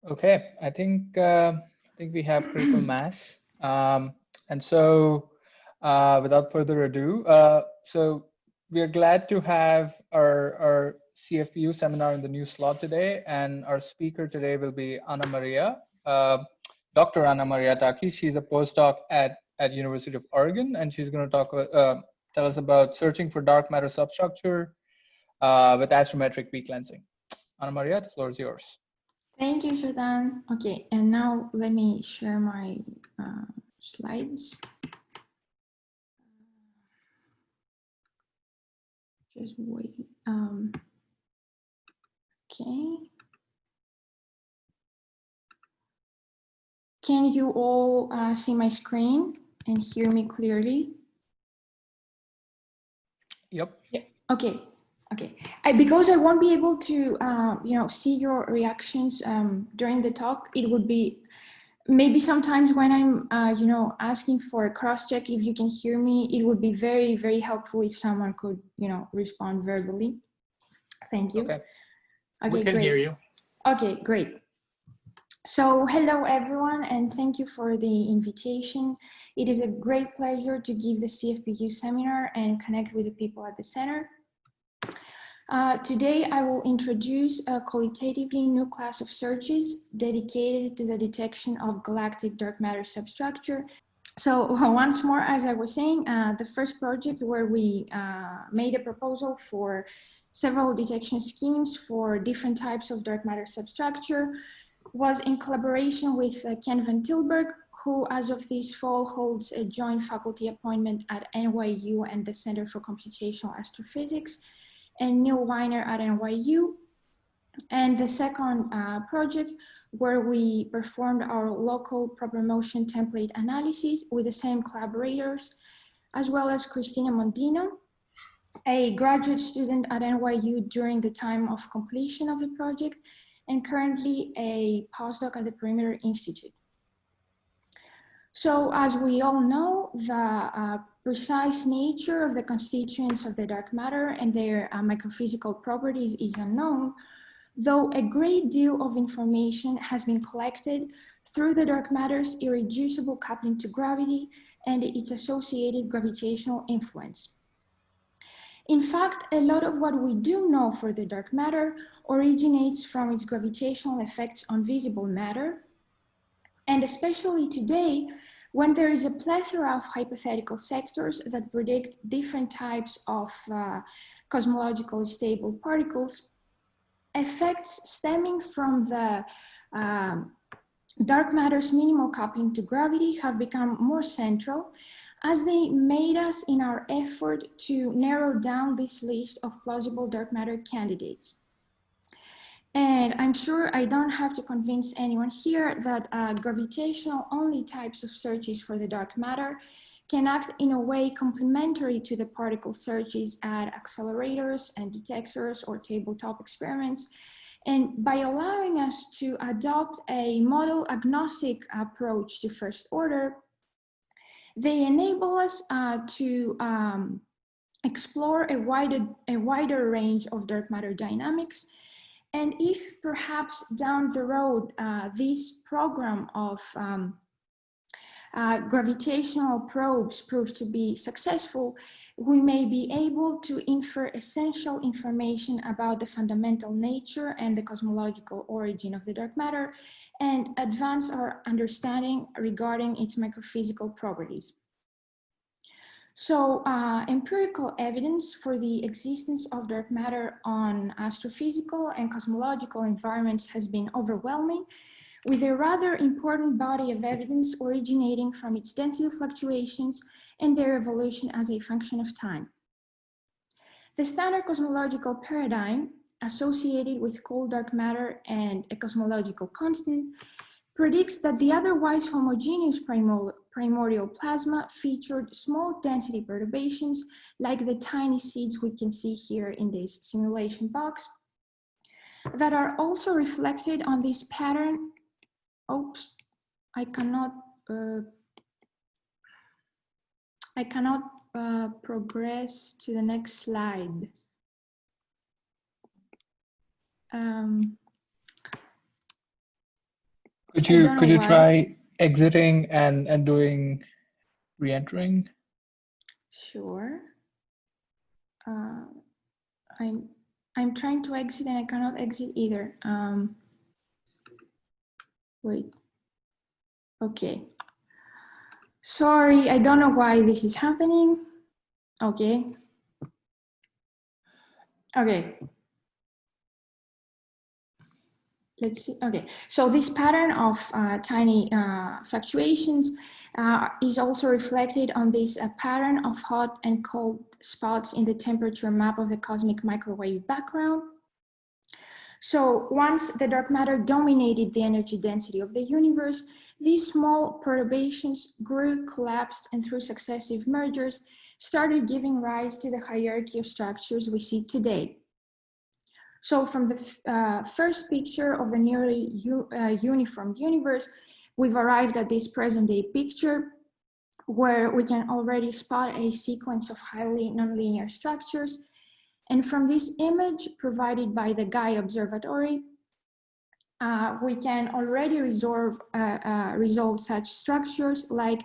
Okay, I think we have critical mass, and so without further ado, so we are glad to have our CFPU seminar in the new slot today, and our speaker today will be Anna Maria, Dr. Anna Maria Taki. She's a postdoc at University of Oregon, and she's going to talk tell us about searching for dark matter substructure with astrometric peak lensing. Anna Maria, the floor is yours. Thank you, Jordan. Okay, and now let me share my slides. Just wait. Okay. Can you all see my screen and hear me clearly? Yep. Okay. Okay, because I won't be able to, see your reactions during the talk. It would be maybe sometimes when I'm, asking for a cross-check if you can hear me, it would be very, very helpful if someone could, respond verbally. Thank you. Okay. We can hear you. Okay, great. So hello everyone, and thank you for the invitation. It is a great pleasure to give the CFPU seminar and connect with the people at the center. Today, I will introduce a qualitatively new class of searches dedicated to the detection of galactic dark matter substructure. So once more, as I was saying, the first project where we made a proposal for several detection schemes for different types of dark matter substructure was in collaboration with Ken van Tilburg, who as of this fall holds a joint faculty appointment at NYU and the Center for Computational Astrophysics, and Neil Weiner at NYU, and the second project where we performed our local proper motion template analysis with the same collaborators, as well as Cristina Mondino, a graduate student at NYU during the time of completion of the project, and currently a postdoc at the Perimeter Institute. So as we all know, the precise nature of the constituents of the dark matter and their microphysical properties is unknown, though a great deal of information has been collected through the dark matter's irreducible coupling to gravity and its associated gravitational influence. In fact, a lot of what we do know for the dark matter originates from its gravitational effects on visible matter, and especially today, when there is a plethora of hypothetical sectors that predict different types of cosmologically stable particles, effects stemming from the dark matter's minimal coupling to gravity have become more central as they made us in our effort to narrow down this list of plausible dark matter candidates. And I'm sure I don't have to convince anyone here that gravitational only types of searches for the dark matter can act in a way complementary to the particle searches at accelerators and detectors or tabletop experiments. And by allowing us to adopt a model agnostic approach to first order, they enable us to explore a wider range of dark matter dynamics. And if perhaps down the road, this program of gravitational probes prove to be successful, we may be able to infer essential information about the fundamental nature and the cosmological origin of the dark matter and advance our understanding regarding its microphysical properties. So empirical evidence for the existence of dark matter on astrophysical and cosmological environments has been overwhelming, with a rather important body of evidence originating from its density fluctuations and their evolution as a function of time. The standard cosmological paradigm associated with cold dark matter and a cosmological constant predicts that the otherwise homogeneous primordial plasma featured small density perturbations like the tiny seeds we can see here in this simulation box that are also reflected on this pattern. Oops, I cannot progress to the next slide. Could I you don't know why. try exiting and doing re-entering? Sure. I'm trying to exit and I cannot exit either. Wait. Okay. Sorry, I don't know why this is happening. Okay. Okay. Let's see. Okay, so this pattern of tiny fluctuations is also reflected on this pattern of hot and cold spots in the temperature map of the cosmic microwave background. So once the dark matter dominated the energy density of the universe, these small perturbations grew, collapsed, and through successive mergers, started giving rise to the hierarchy of structures we see today. So from the first picture of a nearly uniform universe, we've arrived at this present day picture where we can already spot a sequence of highly nonlinear structures. And from this image provided by the Gaia Observatory, we can already resolve such structures like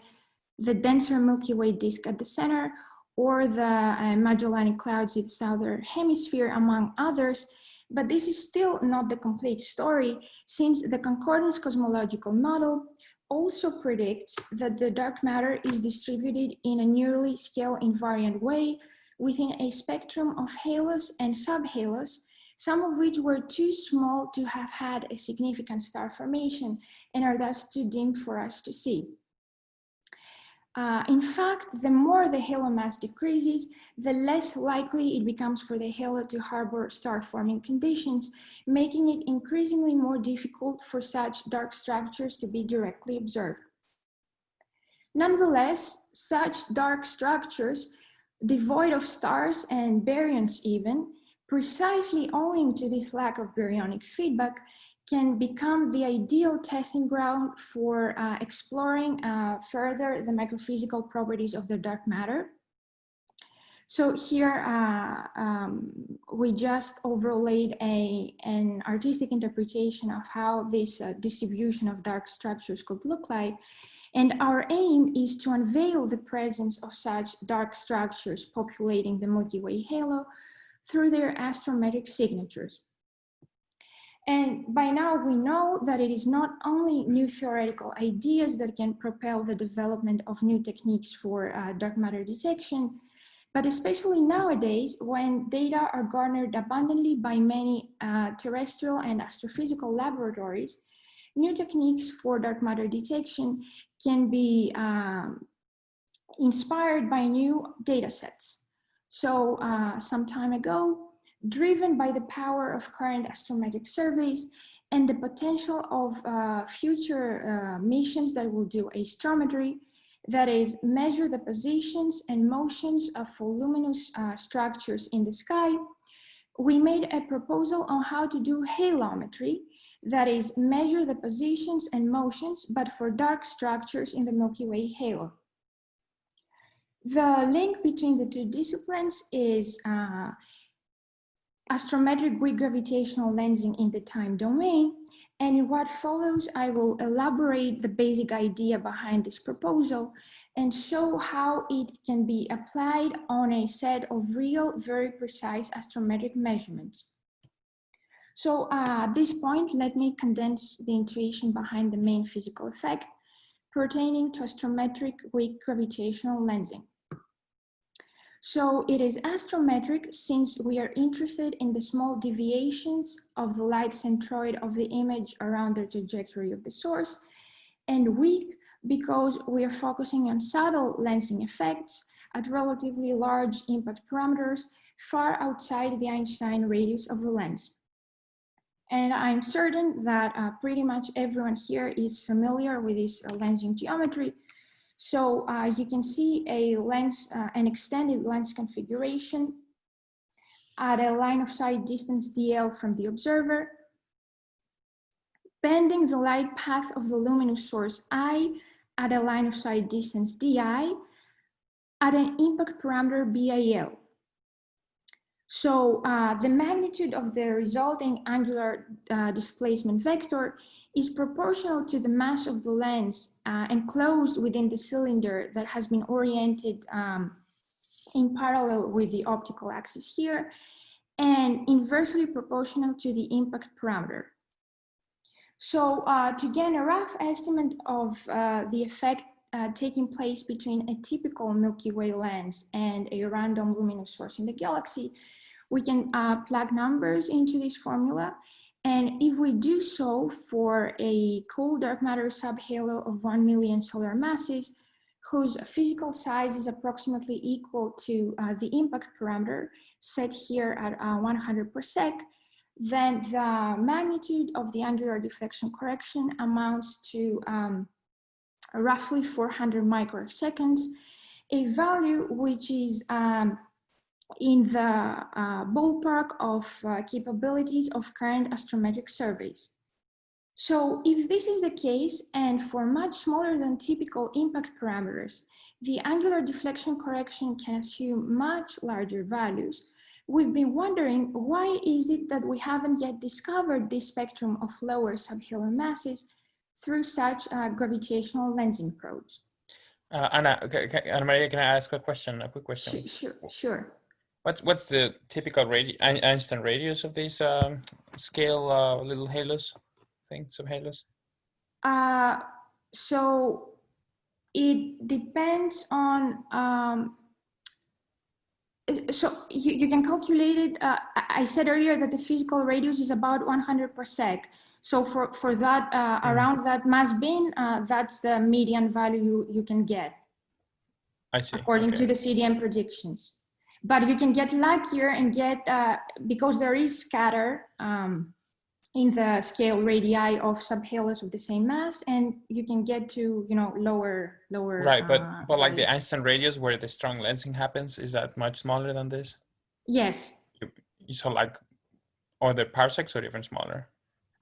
the denser Milky Way disk at the center or the Magellanic Clouds in the southern hemisphere, among others. But this is still not the complete story, since the concordance cosmological model also predicts that the dark matter is distributed in a nearly scale invariant way within a spectrum of halos and subhalos, some of which were too small to have had a significant star formation and are thus too dim for us to see. In fact, the more the halo mass decreases, the less likely it becomes for the halo to harbor star-forming conditions, making it increasingly more difficult for such dark structures to be directly observed. Nonetheless, such dark structures, devoid of stars and baryons even, precisely owing to this lack of baryonic feedback, can become the ideal testing ground for exploring further the microphysical properties of the dark matter. So here we just overlaid an artistic interpretation of how this distribution of dark structures could look like. And our aim is to unveil the presence of such dark structures populating the Milky Way halo through their astrometric signatures. And by now we know that it is not only new theoretical ideas that can propel the development of new techniques for dark matter detection, but especially nowadays when data are garnered abundantly by many terrestrial and astrophysical laboratories, new techniques for dark matter detection can be inspired by new data sets. So some time ago, driven by the power of current astrometric surveys and the potential of future missions that will do astrometry, that is, measure the positions and motions of luminous structures in the sky, we made a proposal on how to do halometry, that is, measure the positions and motions, but for dark structures in the Milky Way halo. The link between the two disciplines is astrometric weak gravitational lensing in the time domain. And in what follows, I will elaborate the basic idea behind this proposal and show how it can be applied on a set of real, very precise astrometric measurements. So at this point, let me condense the intuition behind the main physical effect pertaining to astrometric weak gravitational lensing. So it is astrometric since we are interested in the small deviations of the light centroid of the image around the trajectory of the source, and weak because we are focusing on subtle lensing effects at relatively large impact parameters far outside the Einstein radius of the lens. And I'm certain that pretty much everyone here is familiar with this lensing geometry. So you can see a lens, an extended lens configuration at a line of sight distance DL from the observer, bending the light path of the luminous source I at a line of sight distance DI at an impact parameter BIL. So the magnitude of the resulting angular displacement vector is proportional to the mass of the lens enclosed within the cylinder that has been oriented in parallel with the optical axis here, and inversely proportional to the impact parameter. So to get a rough estimate of the effect taking place between a typical Milky Way lens and a random luminous source in the galaxy, we can plug numbers into this formula. And if we do so for a cold dark matter subhalo of 1 million solar masses, whose physical size is approximately equal to the impact parameter set here at 100 per sec, then the magnitude of the angular deflection correction amounts to roughly 400 microseconds, a value which is in the ballpark of capabilities of current astrometric surveys. So if this is the case, and for much smaller than typical impact parameters, the angular deflection correction can assume much larger values, we've been wondering, why is it that we haven't yet discovered this spectrum of lower subhalo masses through such gravitational lensing probes? Anna Maria, can I ask a question? A quick question. Sure. What's the typical Einstein radius of these scale little halos thing, subhalos? So it depends on. So you can calculate it. I said earlier that the physical radius is about 100 per sec. So for that, around that mass bin, that's the median value you can get. I see. According to the CDM predictions. But you can get luckier and get, because there is scatter in the scale radii of subhalos of the same mass, and you can get to, lower. Right, but like the Einstein radius where the strong lensing happens, is that much smaller than this? Yes. So like, or the parsecs or even smaller?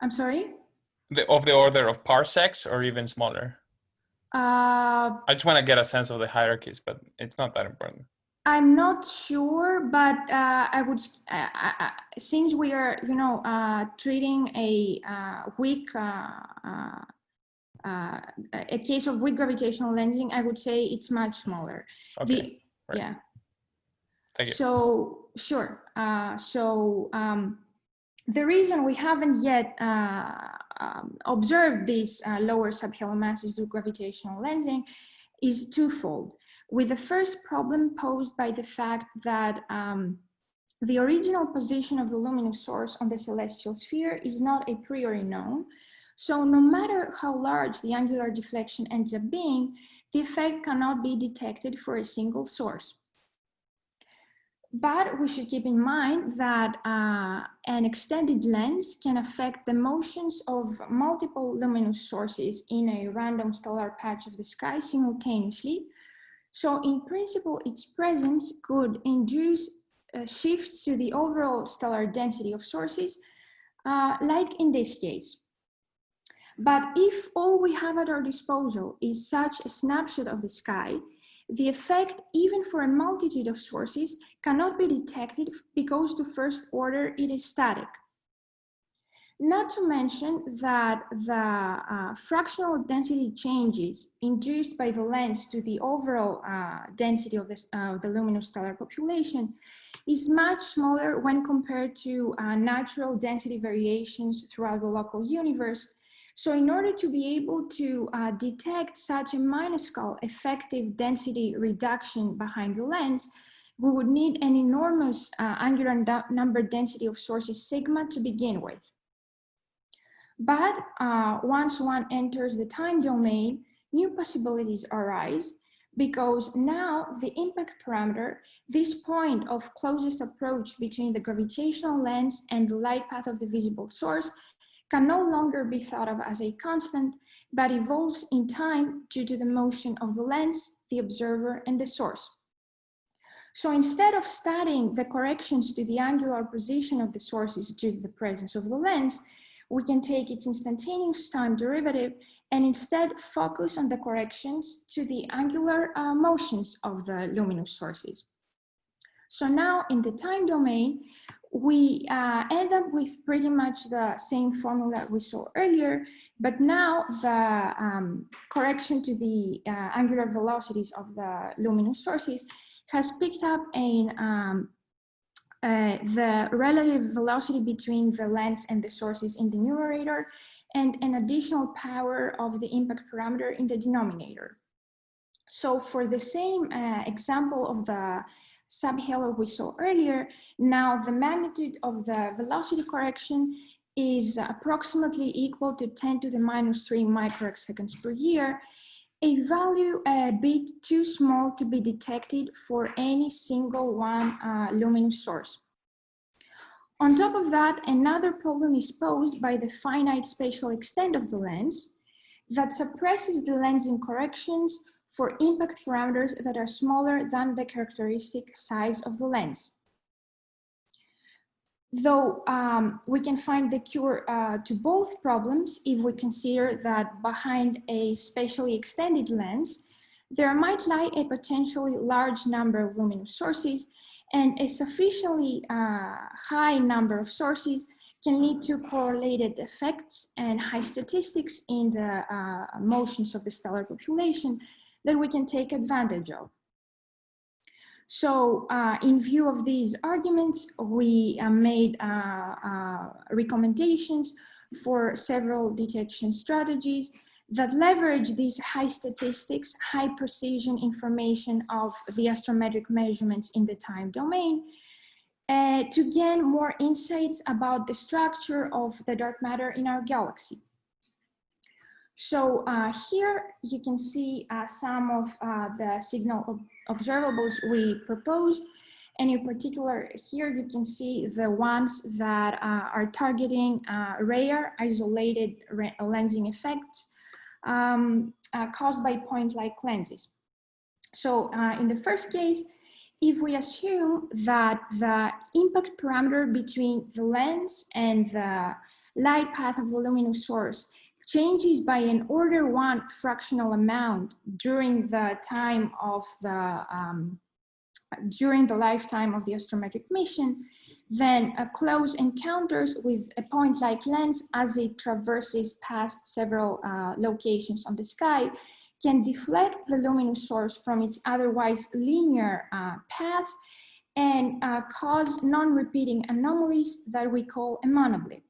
I'm sorry? Of the order of parsecs or even smaller? I just want to get a sense of the hierarchies, but it's not that important. I'm not sure, but I would, since we are, treating a case of weak gravitational lensing, I would say it's much smaller. Okay. Right. Yeah. Thank you. So sure. The reason we haven't yet observed these lower subhalo masses through gravitational lensing is twofold. With the first problem posed by the fact that the original position of the luminous source on the celestial sphere is not a priori known. So no matter how large the angular deflection ends up being, the effect cannot be detected for a single source. But we should keep in mind that an extended lens can affect the motions of multiple luminous sources in a random stellar patch of the sky simultaneously. So in principle, its presence could induce shifts to the overall stellar density of sources, like in this case. But if all we have at our disposal is such a snapshot of the sky, the effect, even for a multitude of sources, cannot be detected because to first order it is static. Not to mention that the fractional density changes induced by the lens to the overall density of the luminous stellar population is much smaller when compared to natural density variations throughout the local universe. So in order to be able to detect such a minuscule effective density reduction behind the lens, we would need an enormous angular number density of sources sigma to begin with. But once one enters the time domain, new possibilities arise because now the impact parameter, this point of closest approach between the gravitational lens and the light path of the visible source, can no longer be thought of as a constant, but evolves in time due to the motion of the lens, the observer, and the source. So instead of studying the corrections to the angular position of the sources due to the presence of the lens, we can take its instantaneous time derivative and instead focus on the corrections to the angular motions of the luminous sources. So now in the time domain, we end up with pretty much the same formula we saw earlier, but now the correction to the angular velocities of the luminous sources has picked up in the relative velocity between the lens and the sources in the numerator, and an additional power of the impact parameter in the denominator. So for the same example of the subhalo we saw earlier, now the magnitude of the velocity correction is approximately equal to 10 to the minus 3 microseconds per year, a value a bit too small to be detected for any single one luminous source. On top of that, another problem is posed by the finite spatial extent of the lens that suppresses the lensing corrections for impact parameters that are smaller than the characteristic size of the lens. Though we can find the cure to both problems if we consider that behind a spatially extended lens, there might lie a potentially large number of luminous sources, and a sufficiently high number of sources can lead to correlated effects and high statistics in the motions of the stellar population that we can take advantage of. So in view of these arguments, we made recommendations for several detection strategies that leverage these high statistics, high precision information of the astrometric measurements in the time domain to gain more insights about the structure of the dark matter in our galaxy. So here you can see some of the signal observables we proposed. And in particular, here you can see the ones that are targeting rare isolated lensing effects caused by point-like lenses. So in the first case, if we assume that the impact parameter between the lens and the light path of the luminous source changes by an order 1 fractional amount during the time of the during the lifetime of the astrometric mission, then close encounters with a point-like lens as it traverses past several locations on the sky can deflect the luminous source from its otherwise linear path and cause non-repeating anomalies that we call anomalies.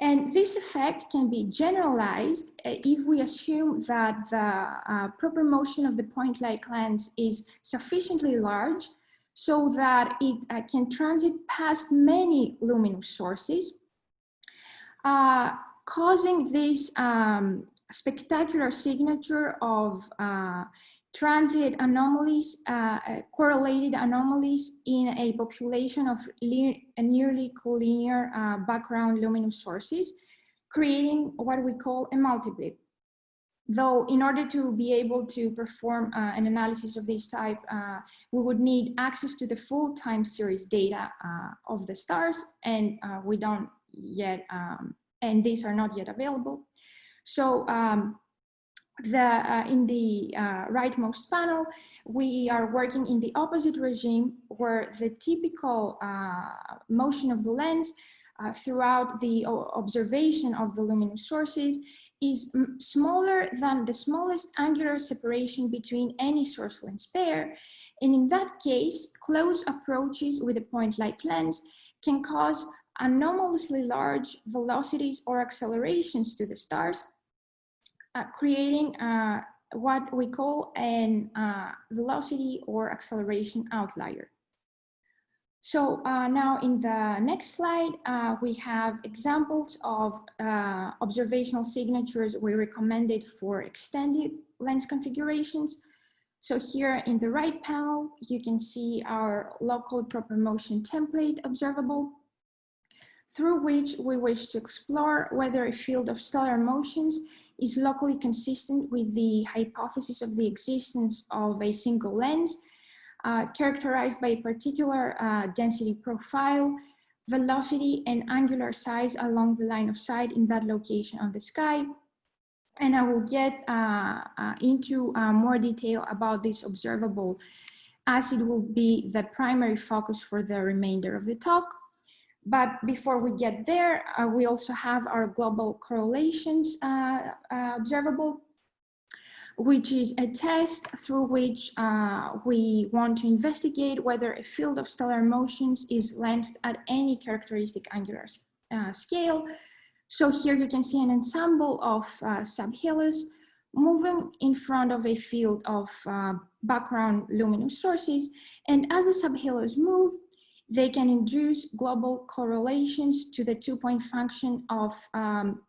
And this effect can be generalized if we assume that the proper motion of the point-like lens is sufficiently large so that it can transit past many luminous sources, causing this spectacular signature of transit anomalies, correlated anomalies in a population of nearly collinear background luminous sources, creating what we call a multiply. Though in order to be able to perform an analysis of this type, we would need access to the full time series data of the stars, and we don't yet, and these are not yet available. So in the rightmost panel, we are working in the opposite regime where the typical motion of the lens throughout the observation of the luminous sources is smaller than the smallest angular separation between any source lens pair. And in that case, close approaches with a point-like lens can cause anomalously large velocities or accelerations to the stars, creating what we call an velocity or acceleration outlier. So now in the next slide, we have examples of observational signatures we recommended for extended lens configurations. So here in the right panel, you can see our local proper motion template observable, through which we wish to explore whether a field of stellar motions is locally consistent with the hypothesis of the existence of a single lens characterized by a particular density profile, velocity, and angular size along the line of sight in that location on the sky. And I will get into more detail about this observable as it will be the primary focus for the remainder of the talk. But before we get there, we also have our global correlations observable, which is a test through which we want to investigate whether a field of stellar motions is lensed at any characteristic angular scale. So here you can see an ensemble of subhalos moving in front of a field of background luminous sources. And as the subhalos move, they can induce global correlations to the 2-point function of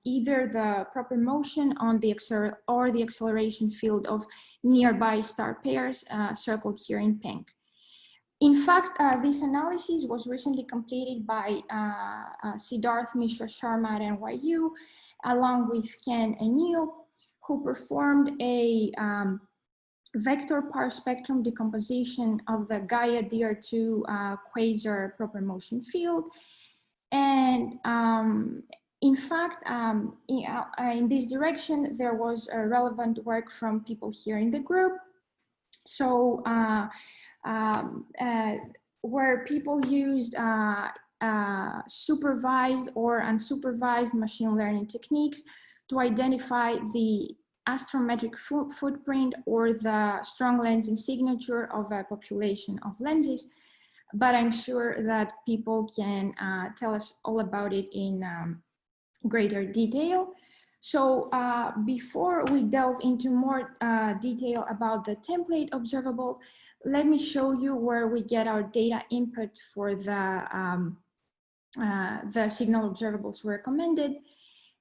either the proper motion on the or the acceleration field of nearby star pairs circled here in pink. In fact, this analysis was recently completed by Siddharth Mishra Sharma at NYU, along with Ken and Neil, who performed a vector power spectrum decomposition of the Gaia DR2 quasar proper motion field. And in fact, in this direction, there was a relevant work from people here in the group. So where people used supervised or unsupervised machine learning techniques to identify the astrometric footprint or the strong lensing signature of a population of lenses, but I'm sure that people can tell us all about it in greater detail. So before we delve into more detail about the template observable, let me show you where we get our data input for the signal observables recommended.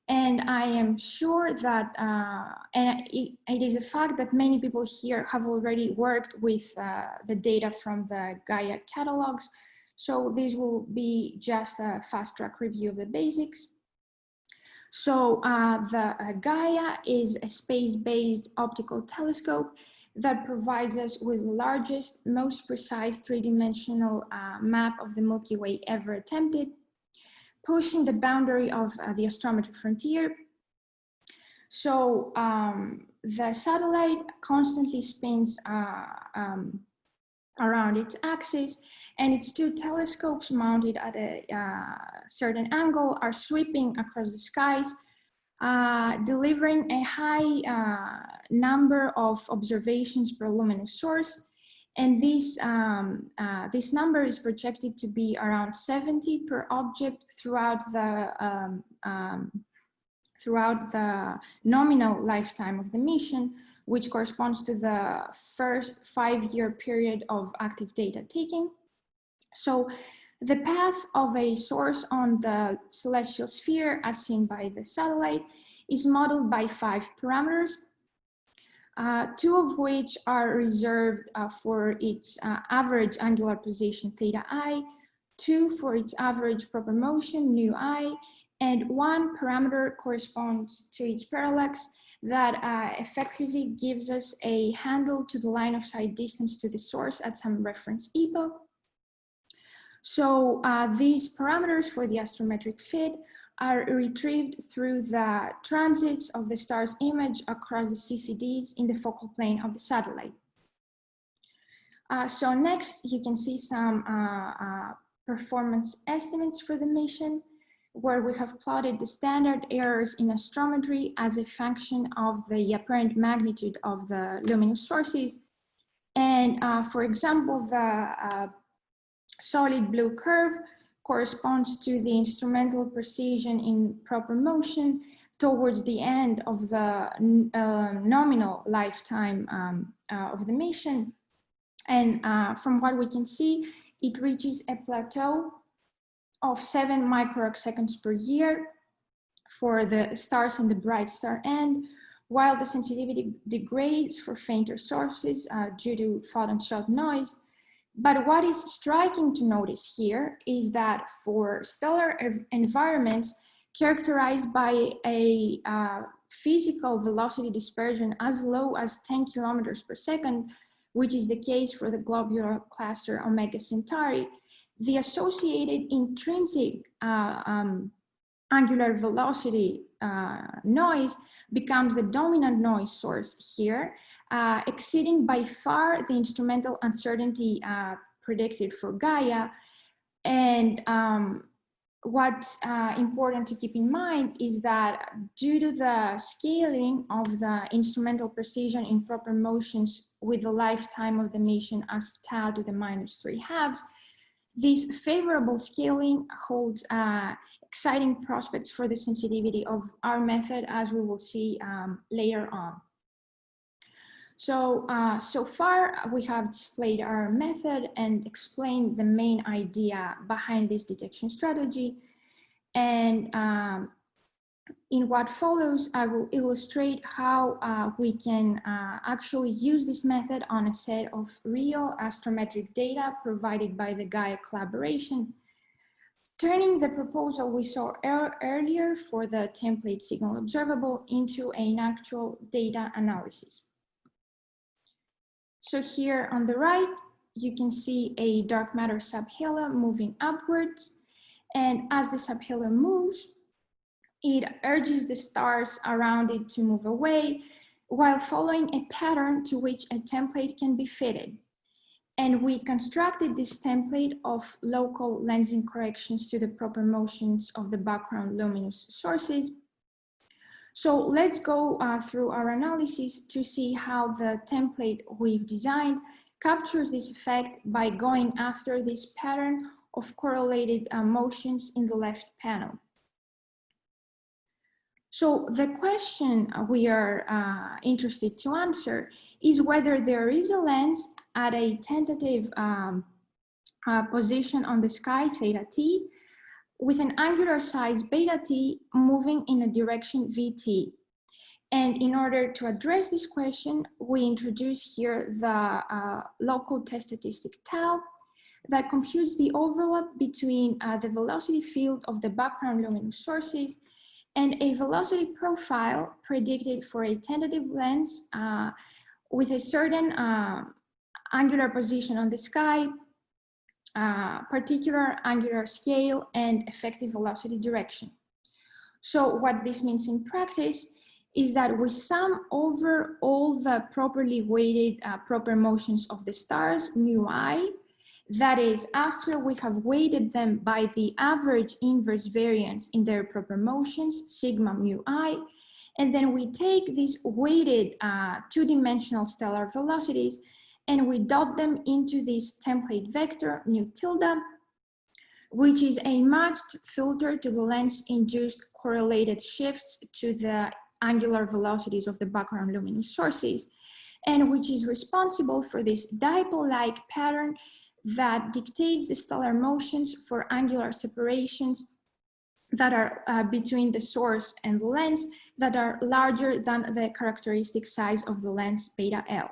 And I am sure that, and it is a fact that many people here have already worked with the data from the Gaia catalogs. So this will be just a fast track review of the basics. So the Gaia is a space-based optical telescope that provides us with the largest, most precise three-dimensional map of the Milky Way ever attempted, pushing the boundary of the astrometry frontier. So the satellite constantly spins around its axis, and its two telescopes mounted at a certain angle are sweeping across the skies, delivering a high number of observations per luminous source. And this number is projected to be around 70 per object throughout the nominal lifetime of the mission, which corresponds to the first 5-year period of active data taking. So the path of a source on the celestial sphere, as seen by the satellite, is modeled by 5 parameters, 2 of which are reserved for its average angular position, theta I, 2 for its average proper motion, nu I, and 1 parameter corresponds to its parallax that effectively gives us a handle to the line of sight distance to the source at some reference epoch. So these parameters for the astrometric fit are retrieved through the transits of the star's image across the CCDs in the focal plane of the satellite. So next, you can see some performance estimates for the mission, where we have plotted the standard errors in astrometry as a function of the apparent magnitude of the luminous sources. And for example, the solid blue curve corresponds to the instrumental precision in proper motion towards the end of the nominal lifetime of the mission. And from what we can see, it reaches a plateau of 7 microarc seconds per year for the stars in the bright star end, while the sensitivity degrades for fainter sources due to photon shot noise. But what is striking to notice here is that for stellar environments characterized by a physical velocity dispersion as low as 10 kilometers per second, which is the case for the globular cluster Omega Centauri, the associated intrinsic angular velocity noise becomes the dominant noise source here, exceeding by far the instrumental uncertainty predicted for Gaia. And what's important to keep in mind is that due to the scaling of the instrumental precision in proper motions with the lifetime of the mission as tau to the -3/2, this favorable scaling holds exciting prospects for the sensitivity of our method, as we will see later on. So, so far we have displayed our method and explained the main idea behind this detection strategy. And in what follows, I will illustrate how we can actually use this method on a set of real astrometric data provided by the Gaia collaboration, turning the proposal we saw earlier for the template signal observable into an actual data analysis. So here on the right, you can see a dark matter subhalo moving upwards. And as the subhalo moves, it urges the stars around it to move away while following a pattern to which a template can be fitted. And we constructed this template of local lensing corrections to the proper motions of the background luminous sources. So let's go through our analysis to see how the template we've designed captures this effect by going after this pattern of correlated motions in the left panel. So the question we are interested to answer is whether there is a lens at a tentative position on the sky, theta t, with an angular size beta t moving in a direction vt. And in order to address this question, we introduce here the local test statistic tau that computes the overlap between the velocity field of the background luminous sources and a velocity profile predicted for a tentative lens with a certain angular position on the sky, particular angular scale, and effective velocity direction. So what this means in practice is that we sum over all the properly weighted proper motions of the stars, mu I, that is, after we have weighted them by the average inverse variance in their proper motions, sigma mu I, and then we take these weighted two-dimensional stellar velocities and we dot them into this template vector mu tilde, which is a matched filter to the lens-induced correlated shifts to the angular velocities of the background luminous sources, and which is responsible for this dipole-like pattern that dictates the stellar motions for angular separations that are between the source and the lens that are larger than the characteristic size of the lens beta L.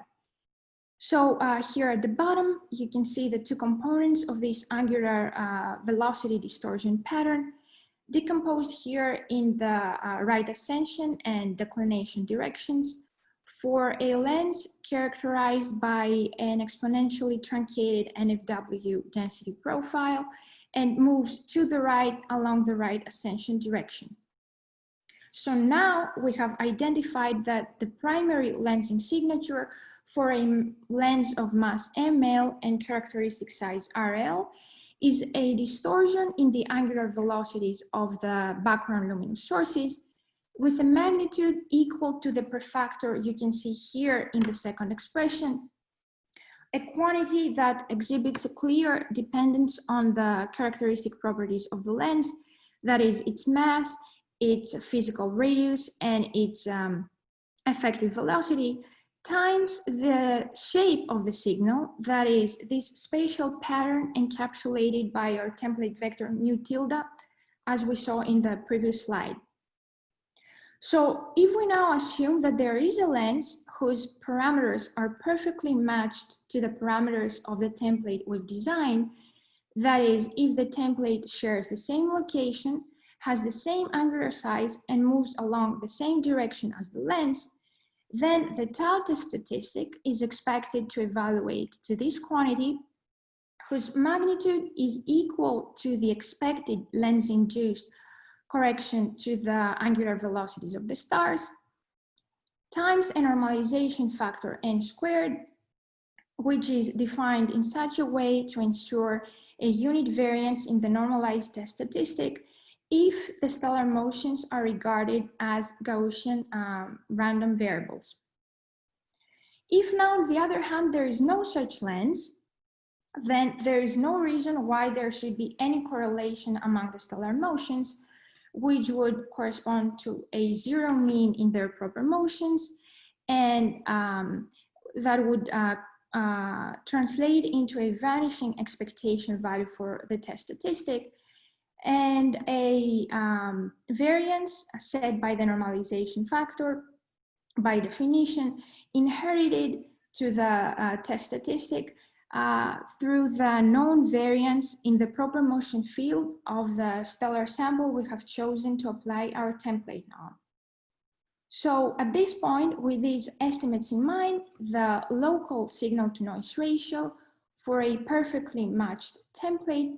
So here at the bottom, you can see the two components of this angular velocity distortion pattern decomposed here in the right ascension and declination directions for a lens characterized by an exponentially truncated NFW density profile and moves to the right along the right ascension direction. So now we have identified that the primary lensing signature for a lens of mass ml and characteristic size RL is a distortion in the angular velocities of the background luminous sources with a magnitude equal to the prefactor you can see here in the second expression, a quantity that exhibits a clear dependence on the characteristic properties of the lens, that is its mass, its physical radius, and its effective velocity, times the shape of the signal, that is this spatial pattern encapsulated by our template vector mu tilde, as we saw in the previous slide. So if we now assume that there is a lens whose parameters are perfectly matched to the parameters of the template we've designed, that is, if the template shares the same location, has the same angular size, and moves along the same direction as the lens, then the tau test statistic is expected to evaluate to this quantity whose magnitude is equal to the expected lens-induced correction to the angular velocities of the stars, times a normalization factor n squared, which is defined in such a way to ensure a unit variance in the normalized test statistic if the stellar motions are regarded as Gaussian random variables. If now, on the other hand, there is no such lens, then there is no reason why there should be any correlation among the stellar motions, which would correspond to a zero mean in their proper motions, and that would translate into a vanishing expectation value for the test statistic, and a variance set by the normalization factor, by definition, inherited to the test statistic through the known variance in the proper motion field of the stellar sample we have chosen to apply our template on. So at this point, with these estimates in mind, the local signal-to-noise ratio for a perfectly matched template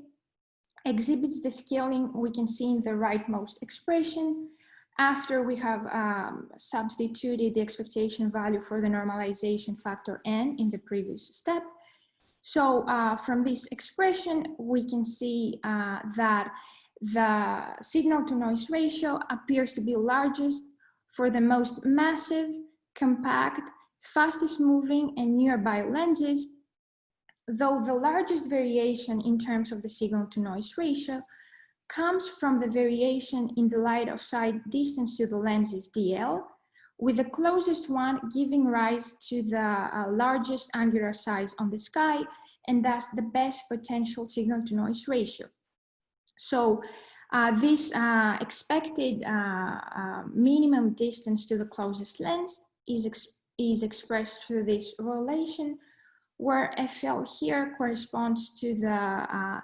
exhibits the scaling we can see in the rightmost expression after we have substituted the expectation value for the normalization factor n in the previous step. So from this expression, we can see that the signal-to-noise ratio appears to be largest for the most massive, compact, fastest moving, and nearby lenses, though the largest variation in terms of the signal-to-noise ratio comes from the variation in the light of sight distance to the lenses DL, with the closest one giving rise to the largest angular size on the sky, and thus the best potential signal-to-noise ratio. So this expected minimum distance to the closest lens is expressed through this relation, where FL here corresponds to the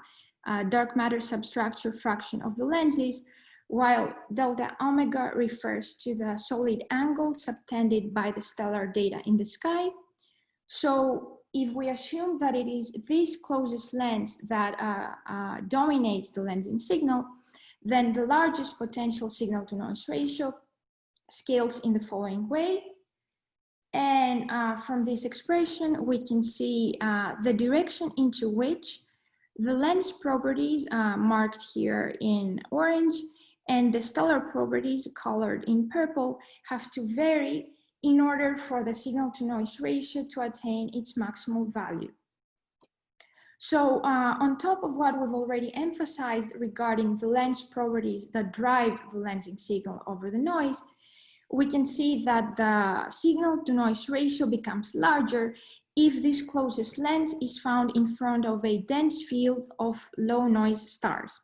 dark matter substructure fraction of the lenses, while delta omega refers to the solid angle subtended by the stellar data in the sky. So if we assume that it is this closest lens that dominates the lensing signal, then the largest potential signal-to-noise ratio scales in the following way. And from this expression, we can see the direction into which the lens properties marked here in orange and the stellar properties colored in purple have to vary in order for the signal-to-noise ratio to attain its maximal value. So on top of what we've already emphasized regarding the lens properties that drive the lensing signal over the noise, we can see that the signal-to-noise ratio becomes larger if this closest lens is found in front of a dense field of low noise stars.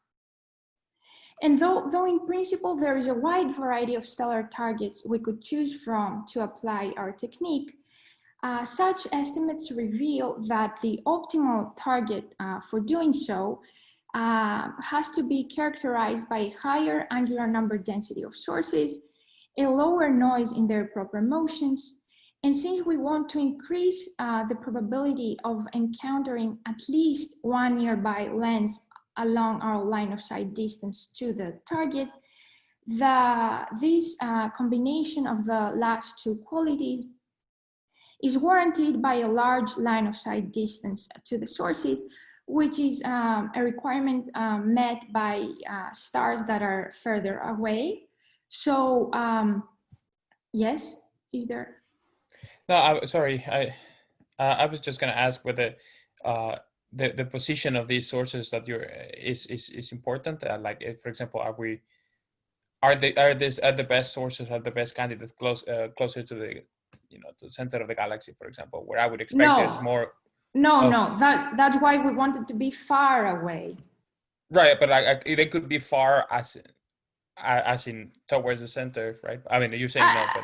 And though in principle there is a wide variety of stellar targets we could choose from to apply our technique, such estimates reveal that the optimal target for doing so has to be characterized by a higher angular number density of sources, a lower noise in their proper motions, and since we want to increase the probability of encountering at least one nearby lens along our line of sight distance to the target, this combination of the last two qualities is warranted by a large line of sight distance to the sources, which is a requirement met by stars that are further away. So, yes, is there? No, sorry. I was just going to ask whether the position of these sources that is important. Like, if, for example, are the best sources, are the best candidates closer to the to the center of the galaxy, for example, where I would expect there's more. No, that's why we want it to be far away. Right, but they could be far as in towards the center, right? I mean, you're saying no, but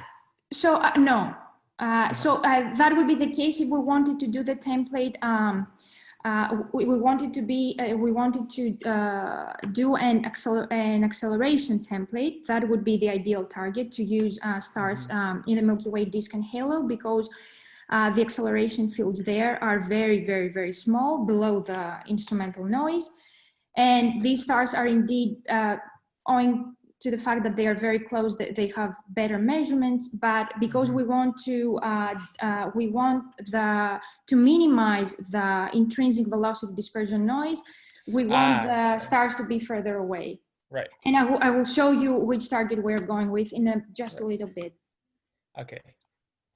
so no. So that would be the case if we wanted to do the template. We wanted to do an acceleration template. That would be the ideal target to use stars in the Milky Way disk and halo, because the acceleration fields there are very, very, very small, below the instrumental noise. And these stars are indeed owing to the fact that they are very close, that they have better measurements, but because we want to minimize the intrinsic velocity dispersion noise, we want the stars to be further away. Right. And I will show you which target we're going with in just a little bit. Okay.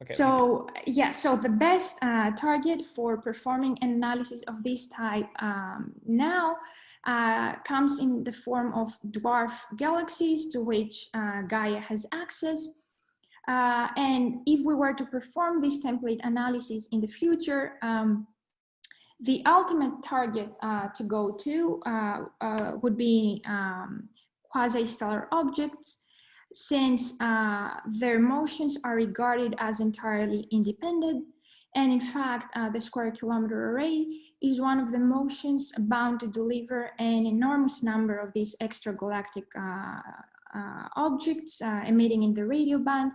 Okay. So yeah, so the best target for performing an analysis of this type now comes in the form of dwarf galaxies to which Gaia has access. And if we were to perform this template analysis in the future, the ultimate target to go to would be quasi-stellar objects, since their motions are regarded as entirely independent. And in fact, the square kilometer array is one of the motions bound to deliver an enormous number of these extragalactic objects emitting in the radio band.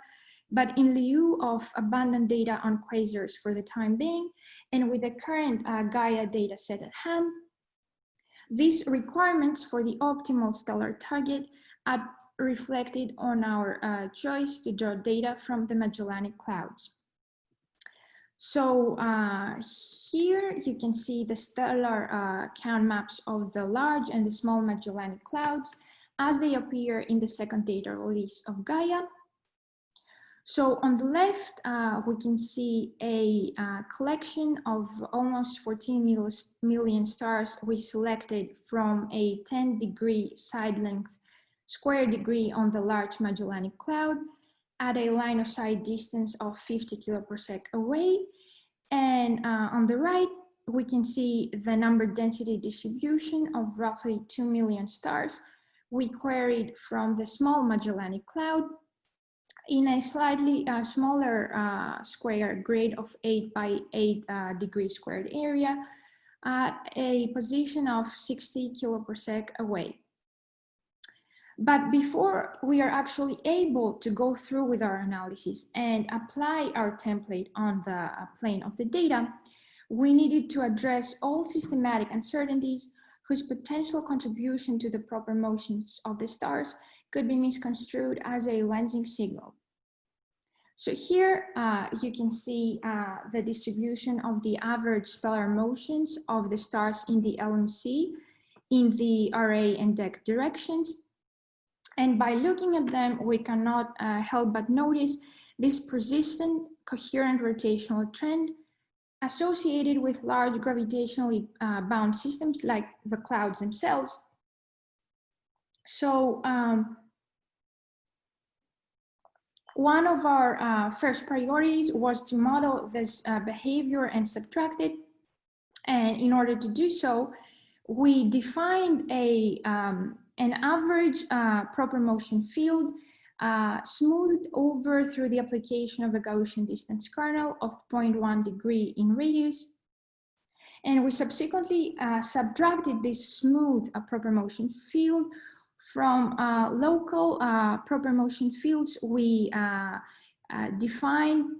But in lieu of abundant data on quasars for the time being, and with the current Gaia data set at hand, these requirements for the optimal stellar target are reflected on our choice to draw data from the Magellanic Clouds. So here you can see the stellar count maps of the large and the small Magellanic Clouds as they appear in the second data release of Gaia. So on the left, we can see a collection of almost 14 million stars we selected from a 10-degree side length square degree on the large Magellanic Cloud at a line of sight distance of 50 kiloparsec away. And on the right, we can see the number density distribution of roughly 2 million stars we queried from the small Magellanic Cloud in a slightly smaller square grid of 8 by 8 degrees squared area at a position of 60 kiloparsec away. But before we are actually able to go through with our analysis and apply our template on the plane of the data, we needed to address all systematic uncertainties whose potential contribution to the proper motions of the stars could be misconstrued as a lensing signal. So here you can see the distribution of the average stellar motions of the stars in the LMC in the array and deck directions. And by looking at them, we cannot help but notice this persistent, coherent rotational trend associated with large gravitationally bound systems like the clouds themselves. So one of our first priorities was to model this behavior and subtract it. And in order to do so, we defined an average proper motion field smoothed over through the application of a Gaussian distance kernel of 0.1 degree in radius. And we subsequently subtracted this smooth proper motion field from local proper motion fields we defined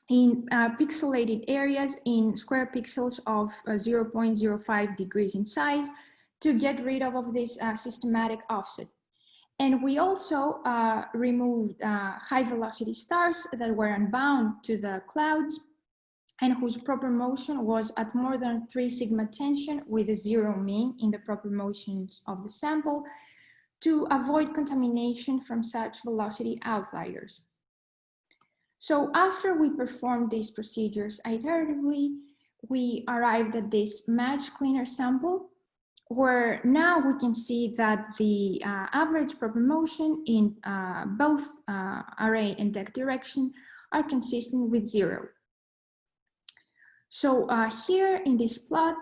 in pixelated areas in square pixels of 0.05 degrees in size to get rid of this systematic offset. And we also removed high velocity stars that were unbound to the clouds and whose proper motion was at more than 3 sigma tension with a 0 mean in the proper motions of the sample to avoid contamination from such velocity outliers. So after we performed these procedures iteratively, we arrived at this matched cleaner sample where now we can see that the average proper motion in both array and deck direction are consistent with 0. So here in this plot,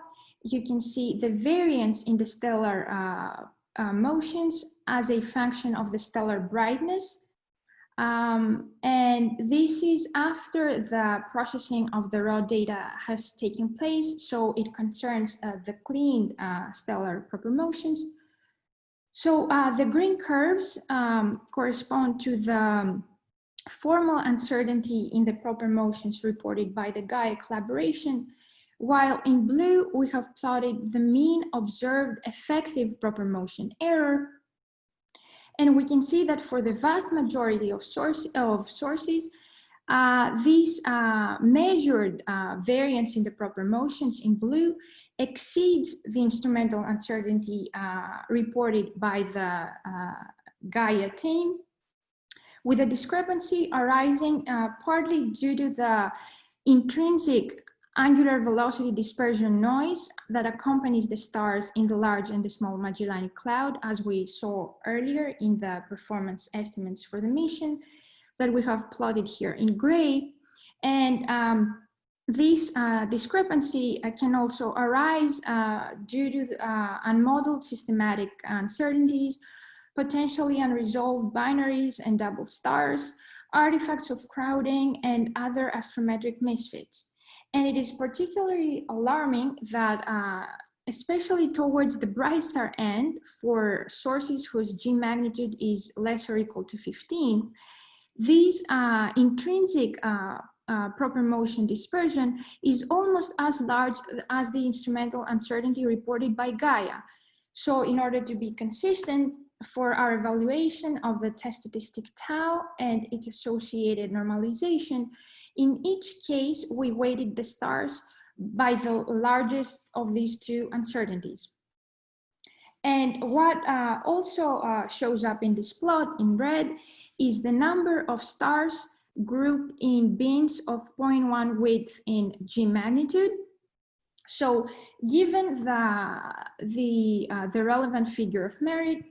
you can see the variance in the stellar motions as a function of the stellar brightness. And this is after the processing of the raw data has taken place, so it concerns the cleaned stellar proper motions. So the green curves correspond to the formal uncertainty in the proper motions reported by the Gaia collaboration, while in blue we have plotted the mean observed effective proper motion error. And we can see that for the vast majority of sources, these measured variance in the proper motions in blue exceeds the instrumental uncertainty reported by the Gaia team, with a discrepancy arising partly due to the intrinsic angular velocity dispersion noise that accompanies the stars in the Large and the Small Magellanic Cloud, as we saw earlier in the performance estimates for the mission that we have plotted here in gray. And this discrepancy can also arise due to unmodeled systematic uncertainties, potentially unresolved binaries and double stars, artifacts of crowding, and other astrometric misfits. And it is particularly alarming that, especially towards the bright star end, for sources whose G magnitude is less or equal to 15, these intrinsic proper motion dispersion is almost as large as the instrumental uncertainty reported by Gaia. So in order to be consistent for our evaluation of the test statistic tau and its associated normalization, in each case, we weighted the stars by the largest of these two uncertainties. And what also shows up in this plot in red is the number of stars grouped in bins of 0.1 width in G magnitude. So given the relevant figure of merit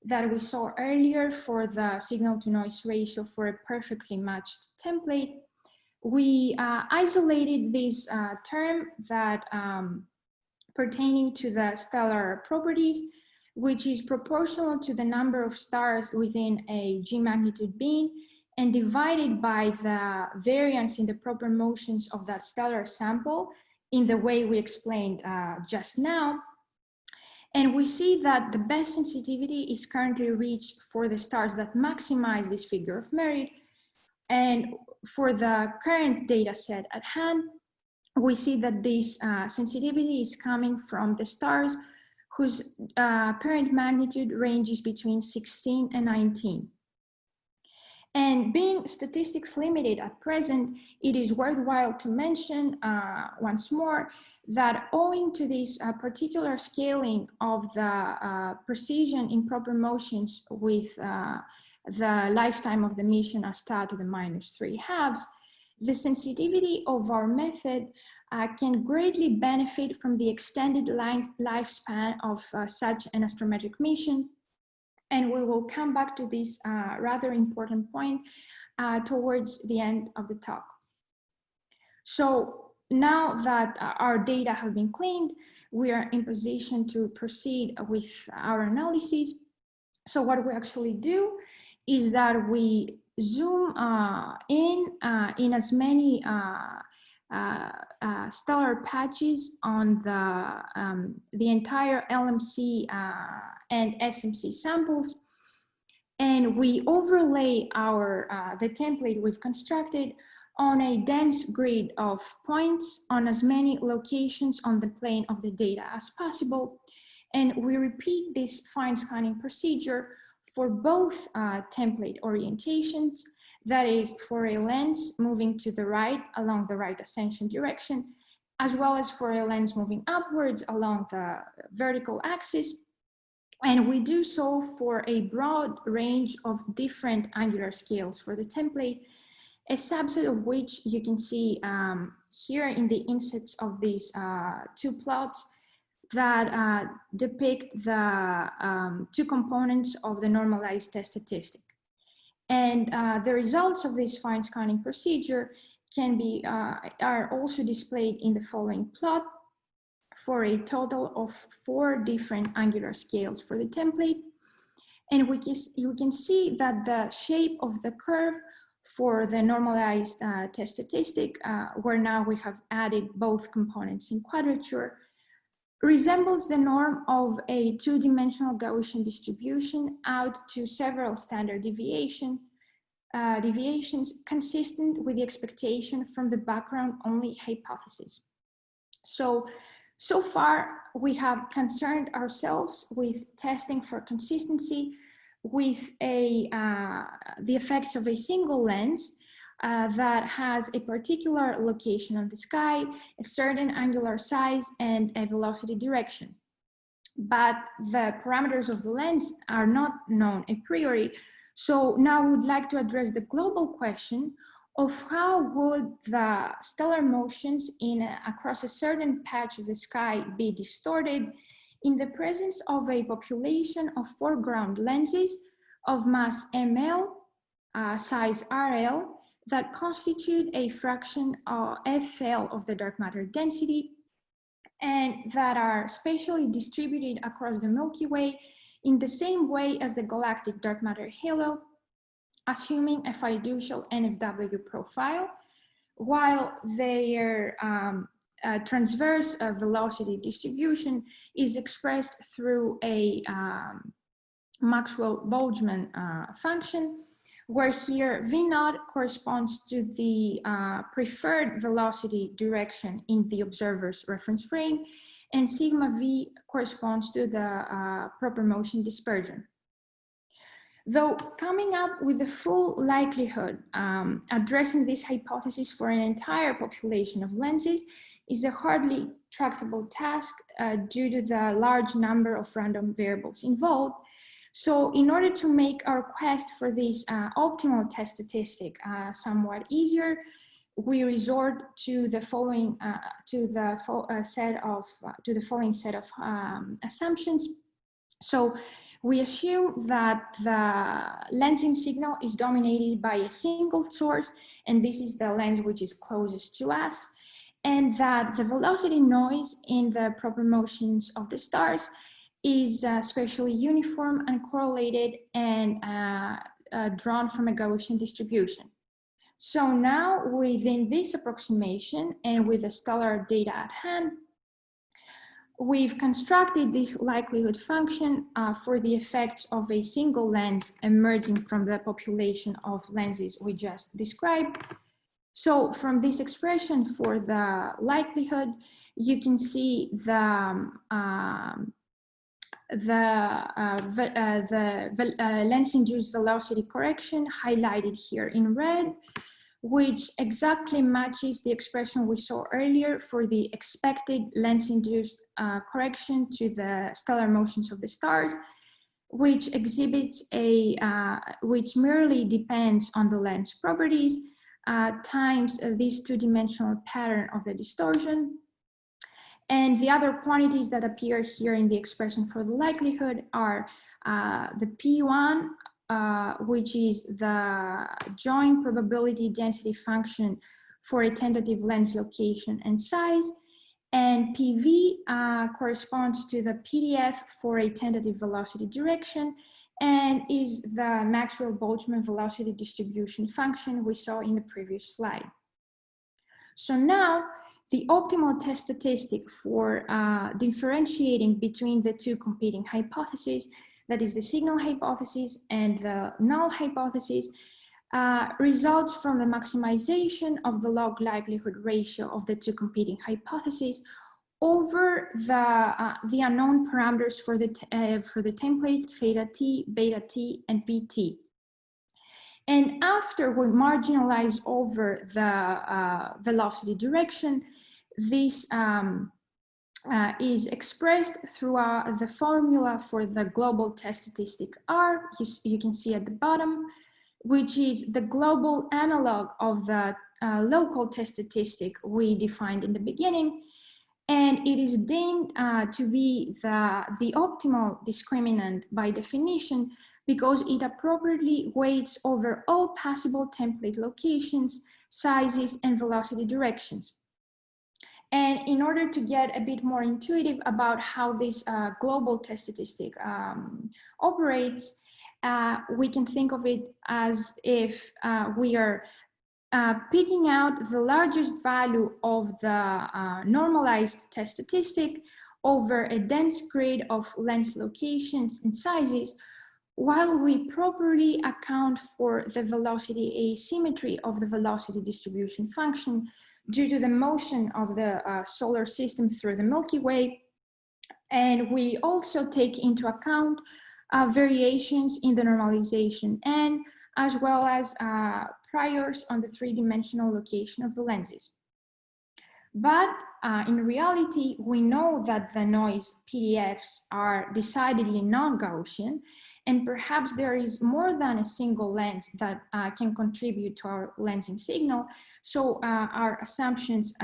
that we saw earlier for the signal to noise ratio for a perfectly matched template, we isolated this term that pertaining to the stellar properties, which is proportional to the number of stars within a G magnitude bin, and divided by the variance in the proper motions of that stellar sample in the way we explained just now. And we see that the best sensitivity is currently reached for the stars that maximize this figure of merit. And for the current data set at hand, we see that this sensitivity is coming from the stars whose parent magnitude ranges between 16 and 19. And being statistics limited at present, it is worthwhile to mention once more that owing to this particular scaling of the precision in proper motions with the lifetime of the mission as tau to the -3/2, the sensitivity of our method can greatly benefit from the extended lifespan of such an astrometric mission. And we will come back to this rather important point towards the end of the talk. So now that our data have been cleaned, we are in position to proceed with our analysis. So what we actually do is that we zoom in as many stellar patches on the entire LMC and SMC samples, and we overlay the template we've constructed on a dense grid of points on as many locations on the plane of the data as possible. And we repeat this fine scanning procedure for both template orientations, that is for a lens moving to the right along the right ascension direction, as well as for a lens moving upwards along the vertical axis. And we do so for a broad range of different angular scales for the template, a subset of which you can see here in the insets of these two plots that depict the two components of the normalized test statistic. And the results of this fine scanning procedure are also displayed in the following plot for a total of 4 different angular scales for the template. And you can see that the shape of the curve for the normalized test statistic, where now we have added both components in quadrature, resembles the norm of a 2-dimensional Gaussian distribution out to several standard deviations consistent with the expectation from the background-only hypothesis. So far, we have concerned ourselves with testing for consistency with the effects of a single lens that has a particular location on the sky, a certain angular size, and a velocity direction. But the parameters of the lens are not known a priori. So now we would like to address the global question of how would the stellar motions across a certain patch of the sky be distorted in the presence of a population of foreground lenses of mass ML, size RL, that constitute a fraction of FL of the dark matter density, and that are spatially distributed across the Milky Way in the same way as the galactic dark matter halo, assuming a fiducial NFW profile, while their transverse velocity distribution is expressed through a Maxwell-Boltzmann function, where here V0 corresponds to the preferred velocity direction in the observer's reference frame, and sigma V corresponds to the proper motion dispersion. Though coming up with the full likelihood addressing this hypothesis for an entire population of lenses is a hardly tractable task due to the large number of random variables involved. So in order to make our quest for this optimal test statistic somewhat easier, we resort to the following set of assumptions. So we assume that the lensing signal is dominated by a single source, and this is the lens which is closest to us, and that the velocity noise in the proper motions of the stars is spatially uniform and correlated and drawn from a Gaussian distribution. So now within this approximation and with the stellar data at hand, we've constructed this likelihood function for the effects of a single lens emerging from the population of lenses we just described. So from this expression for the likelihood, you can see the lens-induced velocity correction highlighted here in red, which exactly matches the expression we saw earlier for the expected lens-induced correction to the stellar motions of the stars, which exhibits which merely depends on the lens properties times this two-dimensional pattern of the distortion. And the other quantities that appear here in the expression for the likelihood are the P1, which is the joint probability density function for a tentative lens location and size, and PV corresponds to the PDF for a tentative velocity direction, and is the Maxwell-Boltzmann velocity distribution function we saw in the previous slide. So now, the optimal test statistic for differentiating between the two competing hypotheses, that is the signal hypothesis and the null hypothesis, results from the maximization of the log likelihood ratio of the two competing hypotheses over the unknown parameters for the template theta t, beta t, and pt. And after we marginalize over the velocity direction, this is expressed through the formula for the global test statistic R, you can see at the bottom, which is the global analog of the local test statistic we defined in the beginning. And it is deemed to be the optimal discriminant by definition because it appropriately weights over all possible template locations, sizes, and velocity directions. And in order to get a bit more intuitive about how this global test statistic operates, we can think of it as if we are picking out the largest value of the normalized test statistic over a dense grid of lens locations and sizes, while we properly account for the velocity asymmetry of the velocity distribution function due to the motion of the solar system through the Milky Way. And we also take into account variations in the normalization N, as well as priors on the three-dimensional location of the lenses. But in reality, we know that the noise PDFs are decidedly non-Gaussian, and perhaps there is more than a single lens that can contribute to our lensing signal. So our assumptions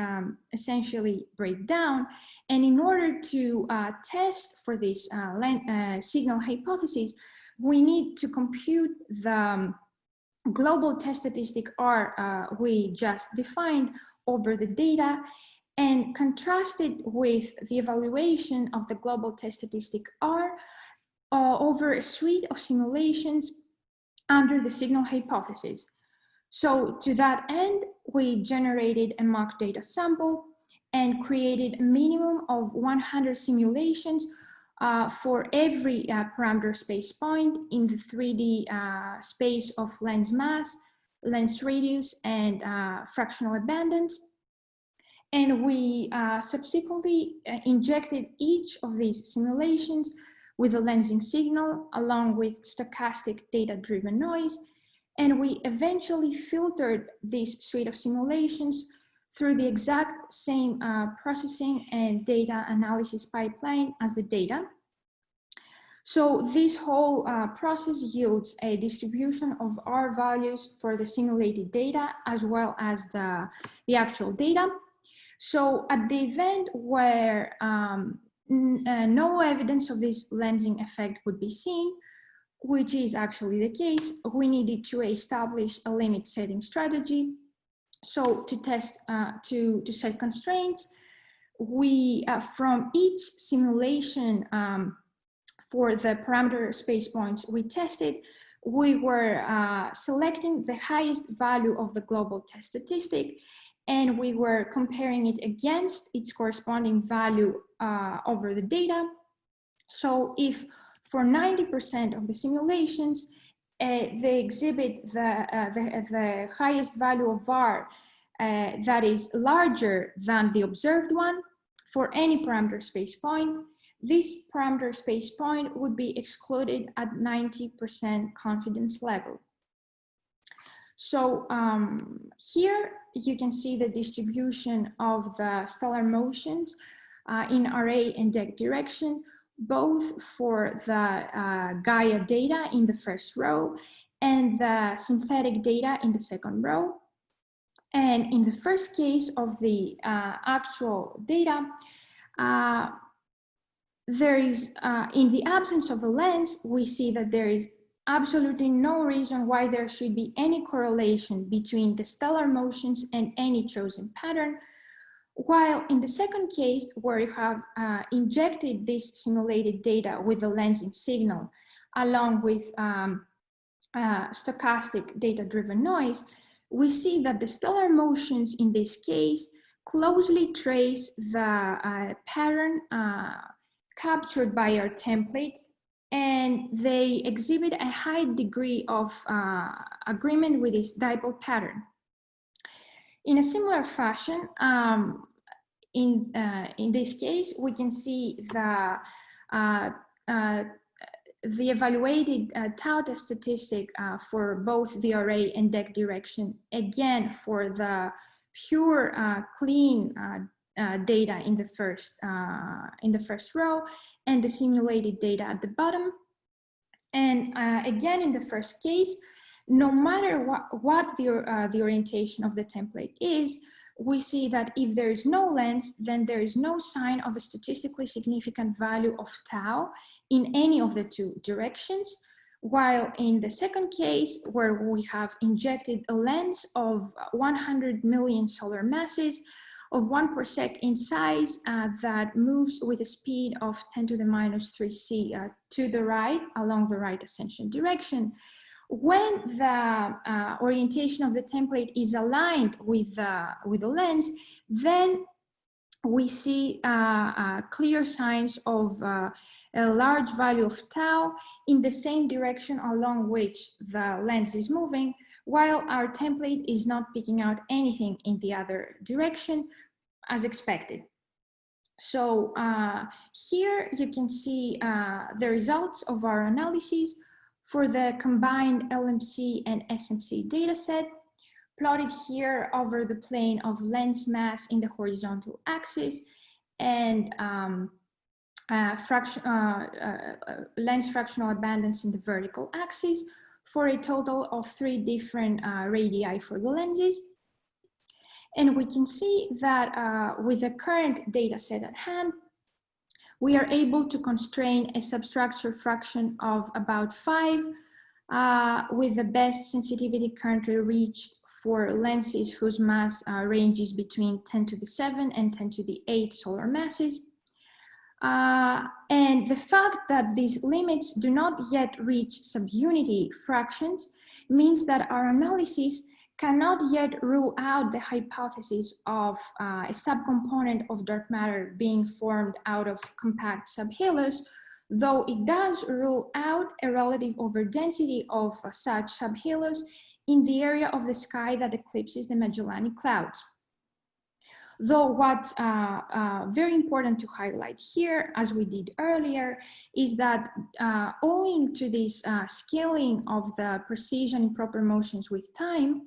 essentially break down. And in order to test for this signal hypothesis, we need to compute the global test statistic R we just defined over the data and contrast it with the evaluation of the global test statistic R over a suite of simulations under the signal hypothesis. So to that end, we generated a mock data sample and created a minimum of 100 simulations for every parameter space point in the 3D space of lens mass, lens radius, and fractional abundance. And we subsequently injected each of these simulations with a lensing signal along with stochastic data-driven noise. And we eventually filtered this suite of simulations through the exact same processing and data analysis pipeline as the data. So this whole process yields a distribution of R values for the simulated data as well as the actual data. So at the event where no evidence of this lensing effect would be seen, which is actually the case, we needed to establish a limit setting strategy. So to test, to set constraints, we, from each simulation for the parameter space points we tested, we were selecting the highest value of the global test statistic, and we were comparing it against its corresponding value over the data. So if for 90% of the simulations, they exhibit the highest value of R that is larger than the observed one for any parameter space point, this parameter space point would be excluded at 90% confidence level. So here you can see the distribution of the stellar motions in array and deck direction, both for the Gaia data in the first row and the synthetic data in the second row. And in the first case of the actual data, there is, in the absence of a lens, we see that there is absolutely no reason why there should be any correlation between the stellar motions and any chosen pattern. While in the second case, where you have injected this simulated data with the lensing signal, along with stochastic data-driven noise, we see that the stellar motions in this case closely trace the pattern captured by our template, and they exhibit a high degree of agreement with this dipole pattern. In a similar fashion, in this case, we can see the evaluated tau test statistic for both the array and deck direction, again for the pure clean data in the first row, and the simulated data at the bottom. And again, in the first case, no matter what the orientation of the template is, we see that if there is no lens, then there is no sign of a statistically significant value of tau in any of the two directions. While in the second case, where we have injected a lens of 100 million solar masses of 1 parsec in size that moves with a speed of 10⁻³ c to the right along the right ascension direction, when the orientation of the template is aligned with the lens, then we see clear signs of a large value of tau in the same direction along which the lens is moving, while our template is not picking out anything in the other direction as expected. So here you can see the results of our analysis for the combined LMC and SMC dataset, plotted here over the plane of lens mass in the horizontal axis and lens fractional abundance in the vertical axis for a total of 3 different radii for the lenses. And we can see that with the current data set at hand, we are able to constrain a substructure fraction of about 5 with the best sensitivity currently reached for lenses whose mass ranges between 10 to the 7 and 10 to the 8 solar masses. And the fact that these limits do not yet reach subunity fractions means that our analysis cannot yet rule out the hypothesis of a subcomponent of dark matter being formed out of compact subhalos, though it does rule out a relative overdensity of such subhalos in the area of the sky that eclipses the Magellanic Clouds. Though what's very important to highlight here, as we did earlier, is that owing to this scaling of the precision in proper motions with time,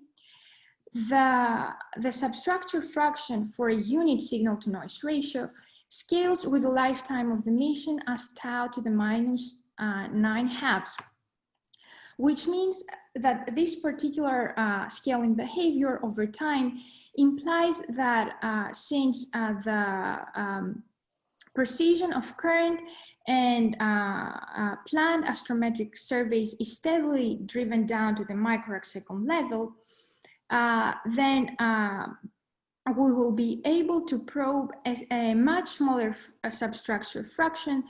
the substructure fraction for a unit signal to noise ratio scales with the lifetime of the mission as tau to the minus 9 halves, which means that this particular scaling behavior over time implies that since the precision of current and planned astrometric surveys is steadily driven down to the microarcsecond level, then we will be able to probe a much smaller substructure fraction,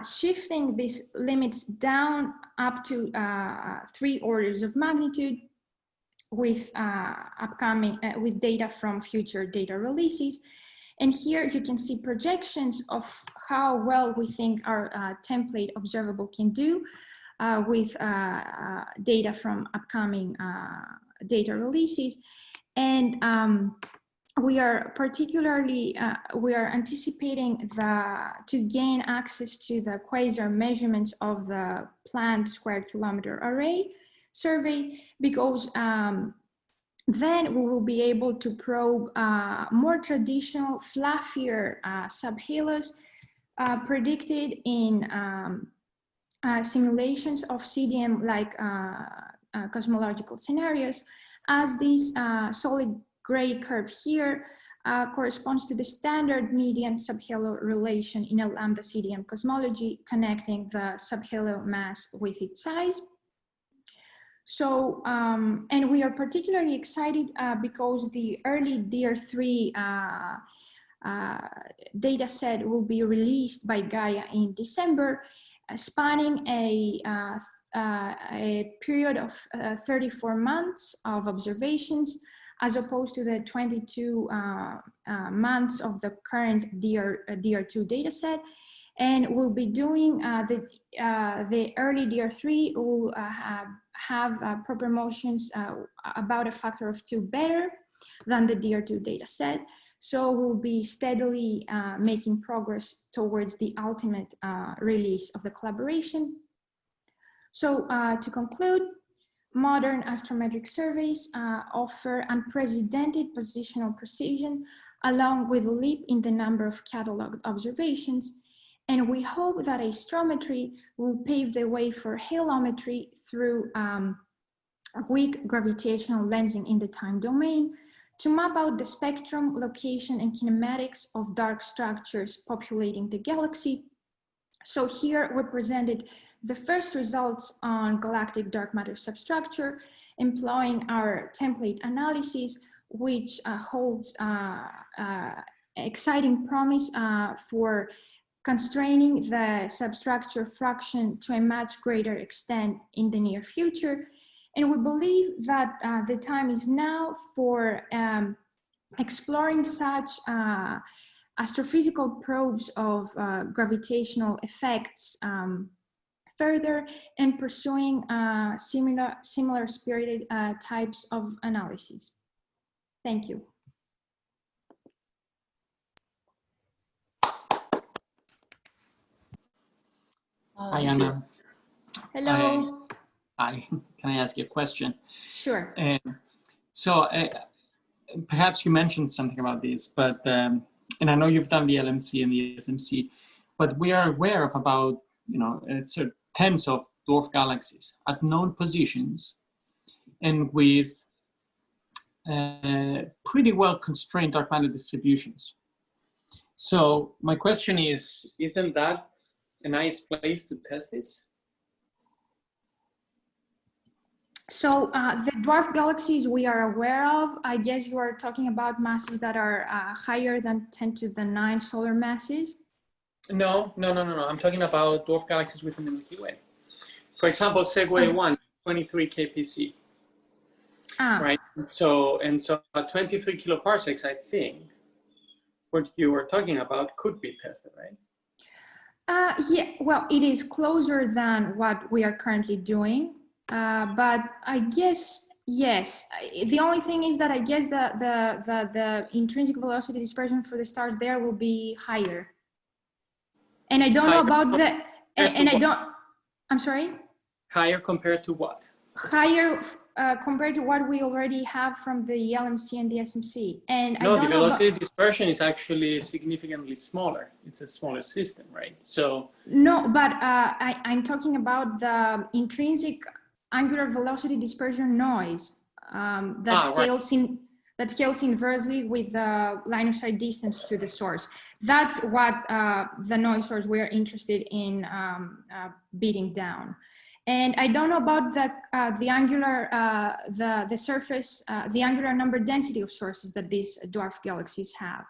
shifting these limits down up to 3 orders of magnitude with with data from future data releases. And here you can see projections of how well we think our template observable can do with data from upcoming data releases. And we are particularly, we are anticipating to gain access to the quasar measurements of the planned square kilometer array survey, because then we will be able to probe more traditional, fluffier subhalos predicted in simulations of CDM-like cosmological scenarios, as this solid gray curve here corresponds to the standard median subhalo relation in a lambda CDM cosmology, connecting the subhalo mass with its size. So, and we are particularly excited because the early DR3 data set will be released by Gaia in December, spanning a period of 34 months of observations, as opposed to the 22 months of the current DR2 data set. And we'll be doing the early DR3 will have proper motions about a factor of 2 better than the DR2 data set. So we'll be steadily making progress towards the ultimate release of the collaboration. So to conclude, modern astrometric surveys offer unprecedented positional precision, along with a leap in the number of cataloged observations. And we hope that astrometry will pave the way for halometry through weak gravitational lensing in the time domain to map out the spectrum, location, and kinematics of dark structures populating the galaxy. So here we presented the first results on galactic dark matter substructure, employing our template analysis, which holds exciting promise for constraining the substructure fraction to a much greater extent in the near future. And we believe that the time is now for exploring such astrophysical probes of gravitational effects further, and pursuing similar spirited types of analysis. Thank you. Hi, Anna. Hello. Hi. Can I ask you a question? Sure. So perhaps you mentioned something about this, but and I know you've done the LMC and the SMC, but we are aware of about it's tens of dwarf galaxies at known positions, and with pretty well constrained dark matter distributions. So my question is, isn't that a nice place to test this? So the dwarf galaxies we are aware of, I guess you are talking about masses that are higher than 10 to the 9 solar masses? No. I'm talking about dwarf galaxies within the Milky Way. For example, Segway 1, 23 kpc. Right? And so at 23 kiloparsecs, I think what you were talking about could be tested, right? Yeah, well, it is closer than what we are currently doing. But I guess, yes. The only thing is that I guess the intrinsic velocity dispersion for the stars there will be higher. And I don't know about the, I'm sorry? Higher compared to what? Higher compared to what we already have from the LMC and the SMC. And no, the velocity dispersion is actually significantly smaller. It's a smaller system, right? So no, but I'm talking about the intrinsic angular velocity dispersion noise that scales inversely with the line of sight distance to the source. That's what the noise source we're interested in beating down. And I don't know about the angular, the surface, the angular number density of sources that these dwarf galaxies have.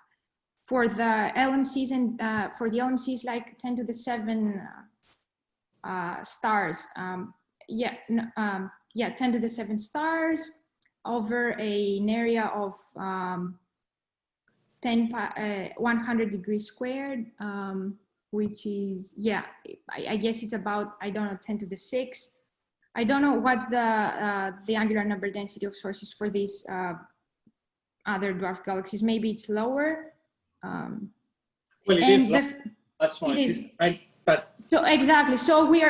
For the LMCs and for the LMCs like 10 to the 7 stars. 10 to the 7 stars over an area of 100 degrees squared, which is, I guess it's about, I don't know, 10 to the 6. I don't know what's the angular number density of sources for these other dwarf galaxies. Maybe it's lower. Well, it is much smaller system, right? But so exactly. So we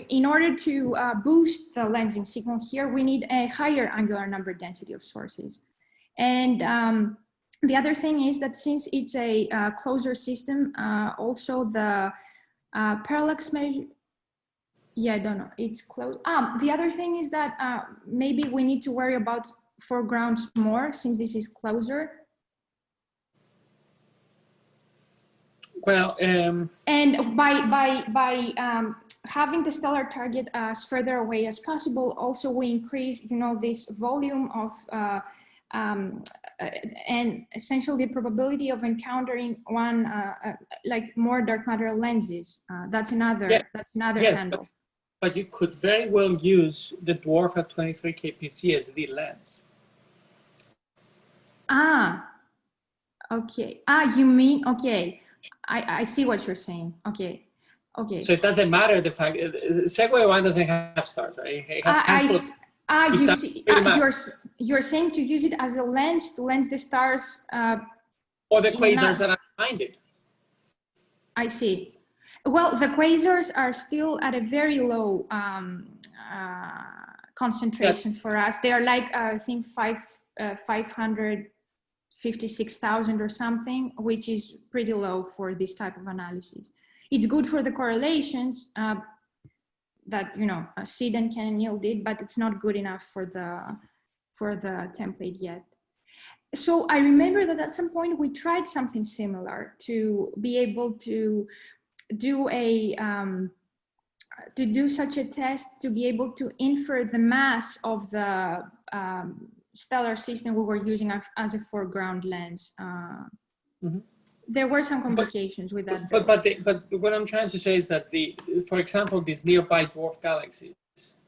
in order to boost the lensing signal here, we need a higher angular number density of sources. And the other thing is that since it's a closer system, also the parallax measure. Yeah, I don't know. It's close. The other thing is that maybe we need to worry about foregrounds more since this is closer. Well, and by having the stellar target as further away as possible, also we increase, this volume of and essentially the probability of encountering one like more dark matter lenses. That's another handle. But you could very well use the dwarf at 23 kpc as the lens. Okay. You mean, okay. I see what you're saying. Okay. So it doesn't matter the fact Segway 1 doesn't have stars, right? It has you're saying to use it as a lens to lens the stars or the quasars that are behind it. I see. Well, the quasars are still at a very low concentration for us. They are like I think 556,000 or something, which is pretty low for this type of analysis. It's good for the correlations that Sid and Ken and Neil did, but it's not good enough for the template yet. So I remember that at some point we tried something similar to be able to do such a test, to be able to infer the mass of the stellar system we were using as a foreground lens. There were some complications with that. But what I'm trying to say is that for example, these nearby dwarf galaxies,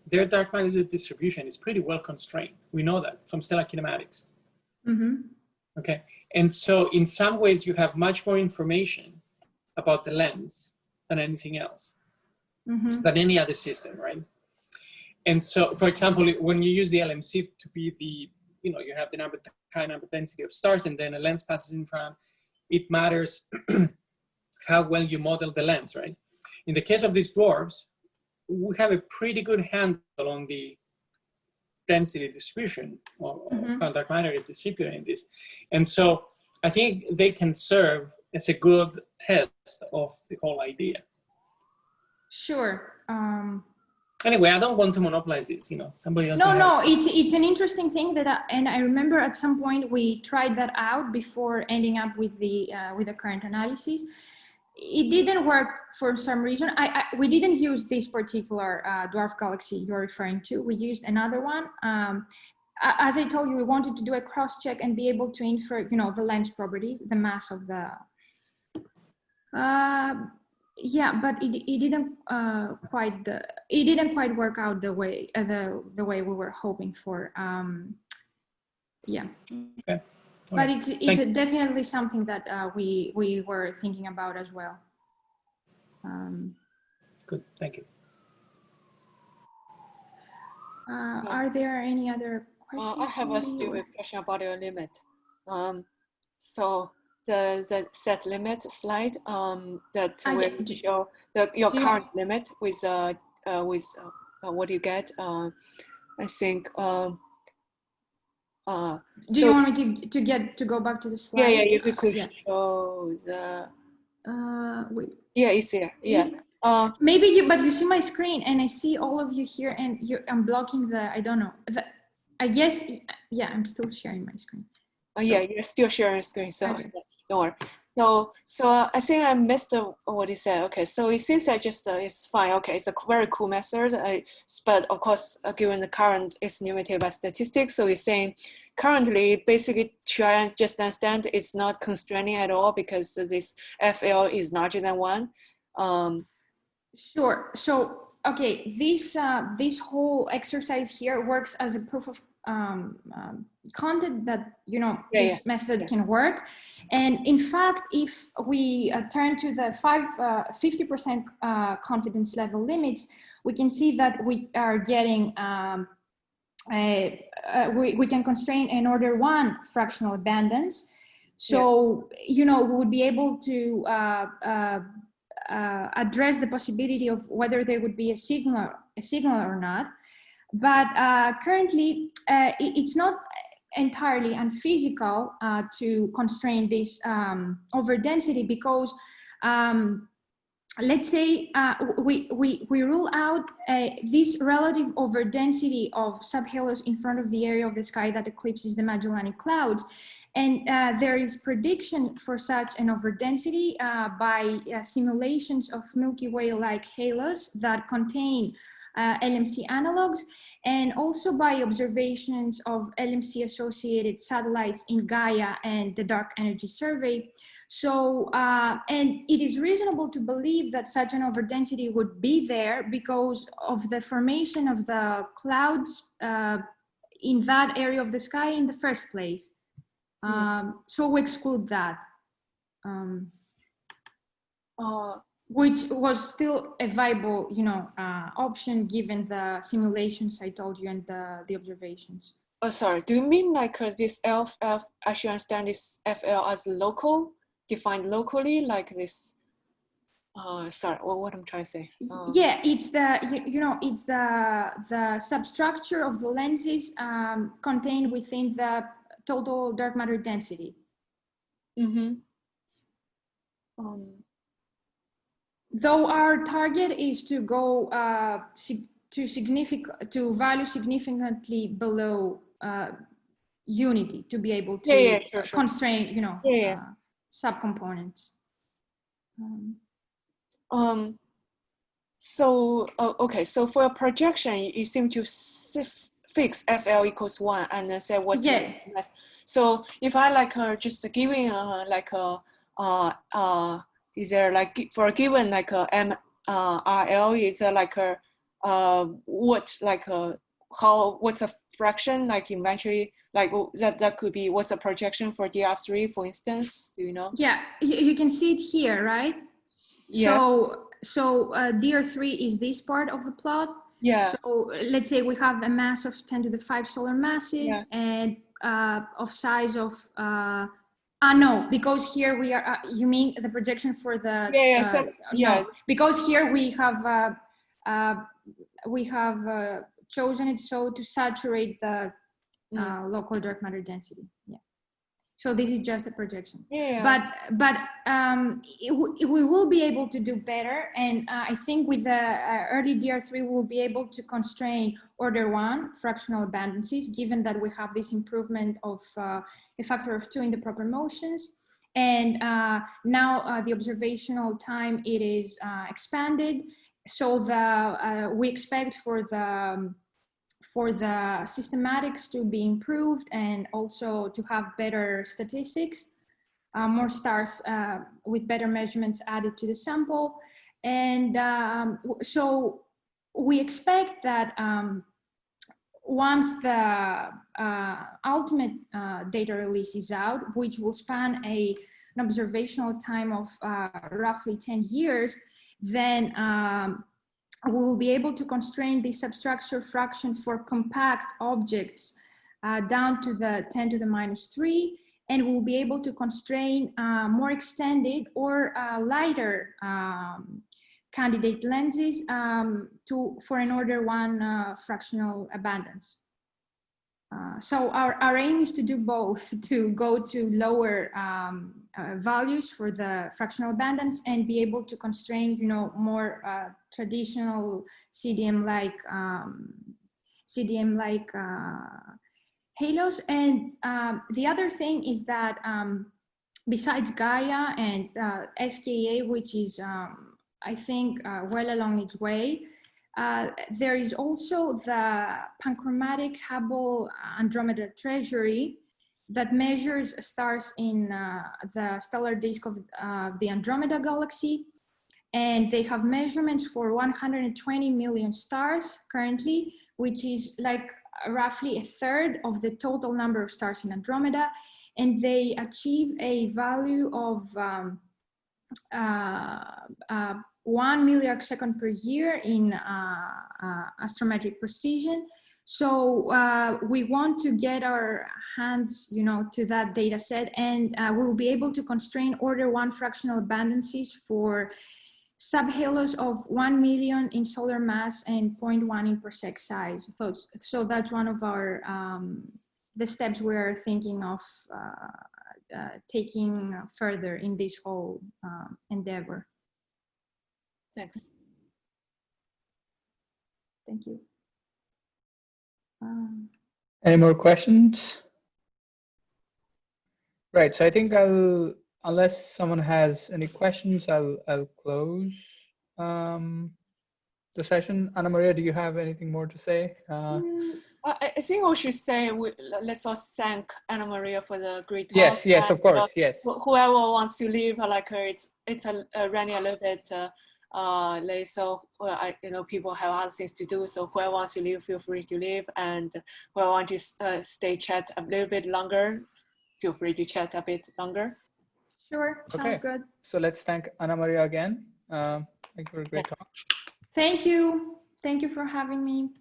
their dark matter distribution is pretty well constrained. We know that from stellar kinematics. Okay, and so in some ways you have much more information about the lens than anything else, than any other system, right? And so, for example, when you use the LMC to be you have the high number density of stars, and then a lens passes in front, it matters how well you model the lens, right? In the case of these dwarfs, we have a pretty good handle on the density distribution of how dark matter is distributed in this. And so I think they can serve as a good test of the whole idea. Sure. Anyway, I don't want to monopolize this, somebody else. No, it's an interesting thing that, and I remember at some point we tried that out before ending up with the current analysis. It didn't work for some reason. We didn't use this particular dwarf galaxy you're referring to. We used another one. As I told you, we wanted to do a cross check and be able to infer, the lens properties, the mass of the. Yeah, but it didn't quite work out the way we were hoping for. Yeah. Okay. But it's definitely something that we were thinking about as well. Good, thank you. Are there any other questions? I have a stupid question about your limit. So the set limit slide that will show your current limit with what you get. I think. Do you want me to go back to the slide? Yeah, if you could show the. Wait. Yeah, it's there. Yeah. Maybe but you see my screen, and I see all of you here, and I'm blocking the. I don't know. I guess. Yeah, I'm still sharing my screen. Yeah, you're still sharing screen, so don't worry. So I think I missed what you said. Okay, so it seems that just it's fine. Okay, it's a very cool method. But of course, given the current, it's limited by statistics. So you're saying currently, basically, try and just understand it's not constraining at all because this FL is larger than 1. Sure. So okay, this whole exercise here works as a proof of content that this method can work. And in fact, if we turn to the 50% confidence level limits, we can see that we are getting we can constrain an order 1 fractional abundance. So we would be able to address the possibility of whether there would be a signal or not. But currently, it's not entirely unphysical to constrain this overdensity because let's say we rule out this relative overdensity of subhalos in front of the area of the sky that eclipses the Magellanic Clouds. And there is prediction for such an overdensity by simulations of Milky Way-like halos that contain LMC analogs, and also by observations of LMC-associated satellites in Gaia and the Dark Energy Survey. So, and it is reasonable to believe that such an overdensity would be there because of the formation of the clouds in that area of the sky in the first place. So we exclude that. Which was still a viable, option given the simulations I told you and the observations. Oh, sorry. Do you mean like this LF? I should understand this FL as local, defined locally, like this? Sorry. What I'm trying to say? Yeah, it's the it's the substructure of the lenses contained within the total dark matter density. Though our target is to go to value significantly below unity to be able to constrain, subcomponents. So okay. So for a projection, you seem to fix FL equals 1 and then say what's so if I just giving is there for a given MRL is there what's a fraction eventually that could be what's a projection for DR3 for instance, do you know? Yeah, you can see it here, right? Yeah. So DR3 is this part of the plot. Yeah. So let's say we have a mass of 10 to the 5 solar masses and of size of No, because here we are, you mean the projection for the, no, because here we have chosen it so to saturate the local dark matter density. Yeah. So this is just a projection. But we will be able to do better. And I think with the early DR3, we will be able to constrain order 1 fractional abundances, given that we have this improvement of a factor of 2 in the proper motions. And now the observational time, it is expanded. So we expect for the systematics to be improved and also to have better statistics, more stars with better measurements added to the sample. And so we expect that once the ultimate data release is out, which will span an observational time of roughly 10 years, then we will be able to constrain the substructure fraction for compact objects down to the 10 to the -3, and we'll be able to constrain more extended or lighter candidate lenses for an order 1 fractional abundance. So our aim is to do both, to go to lower values for the fractional abundance and be able to constrain, more traditional CDM-like halos. And the other thing is that besides Gaia and SKA, which is I think well along its way, there is also the panchromatic Hubble Andromeda Treasury that measures stars in the stellar disk of the Andromeda galaxy. And they have measurements for 120 million stars currently, which is like roughly a third of the total number of stars in Andromeda. And they achieve a value of 1 milliarc second per year in astrometric precision. So we want to get our hands, to that data set, and we'll be able to constrain order 1 fractional abundances for subhalos of 1 million in solar mass and 0.1 in parsec size. So that's one of our the steps we're thinking of taking further in this whole endeavor. Thanks. Thank you. Any more questions? Right, so I think unless someone has any questions, I'll close the session. Anna Maria, do you have anything more to say? I think we should say, let's all thank Anna Maria for the great talk. Yes, of course, yes. Whoever wants to leave, it's running a little bit late, so people have other things to do. So whoever wants to leave, feel free to leave, and whoever wants to stay chat a little bit longer, feel free to chat a bit longer. Sure, sounds good. So let's thank Anna Maria again. Thank you for a great talk. Thank you for having me.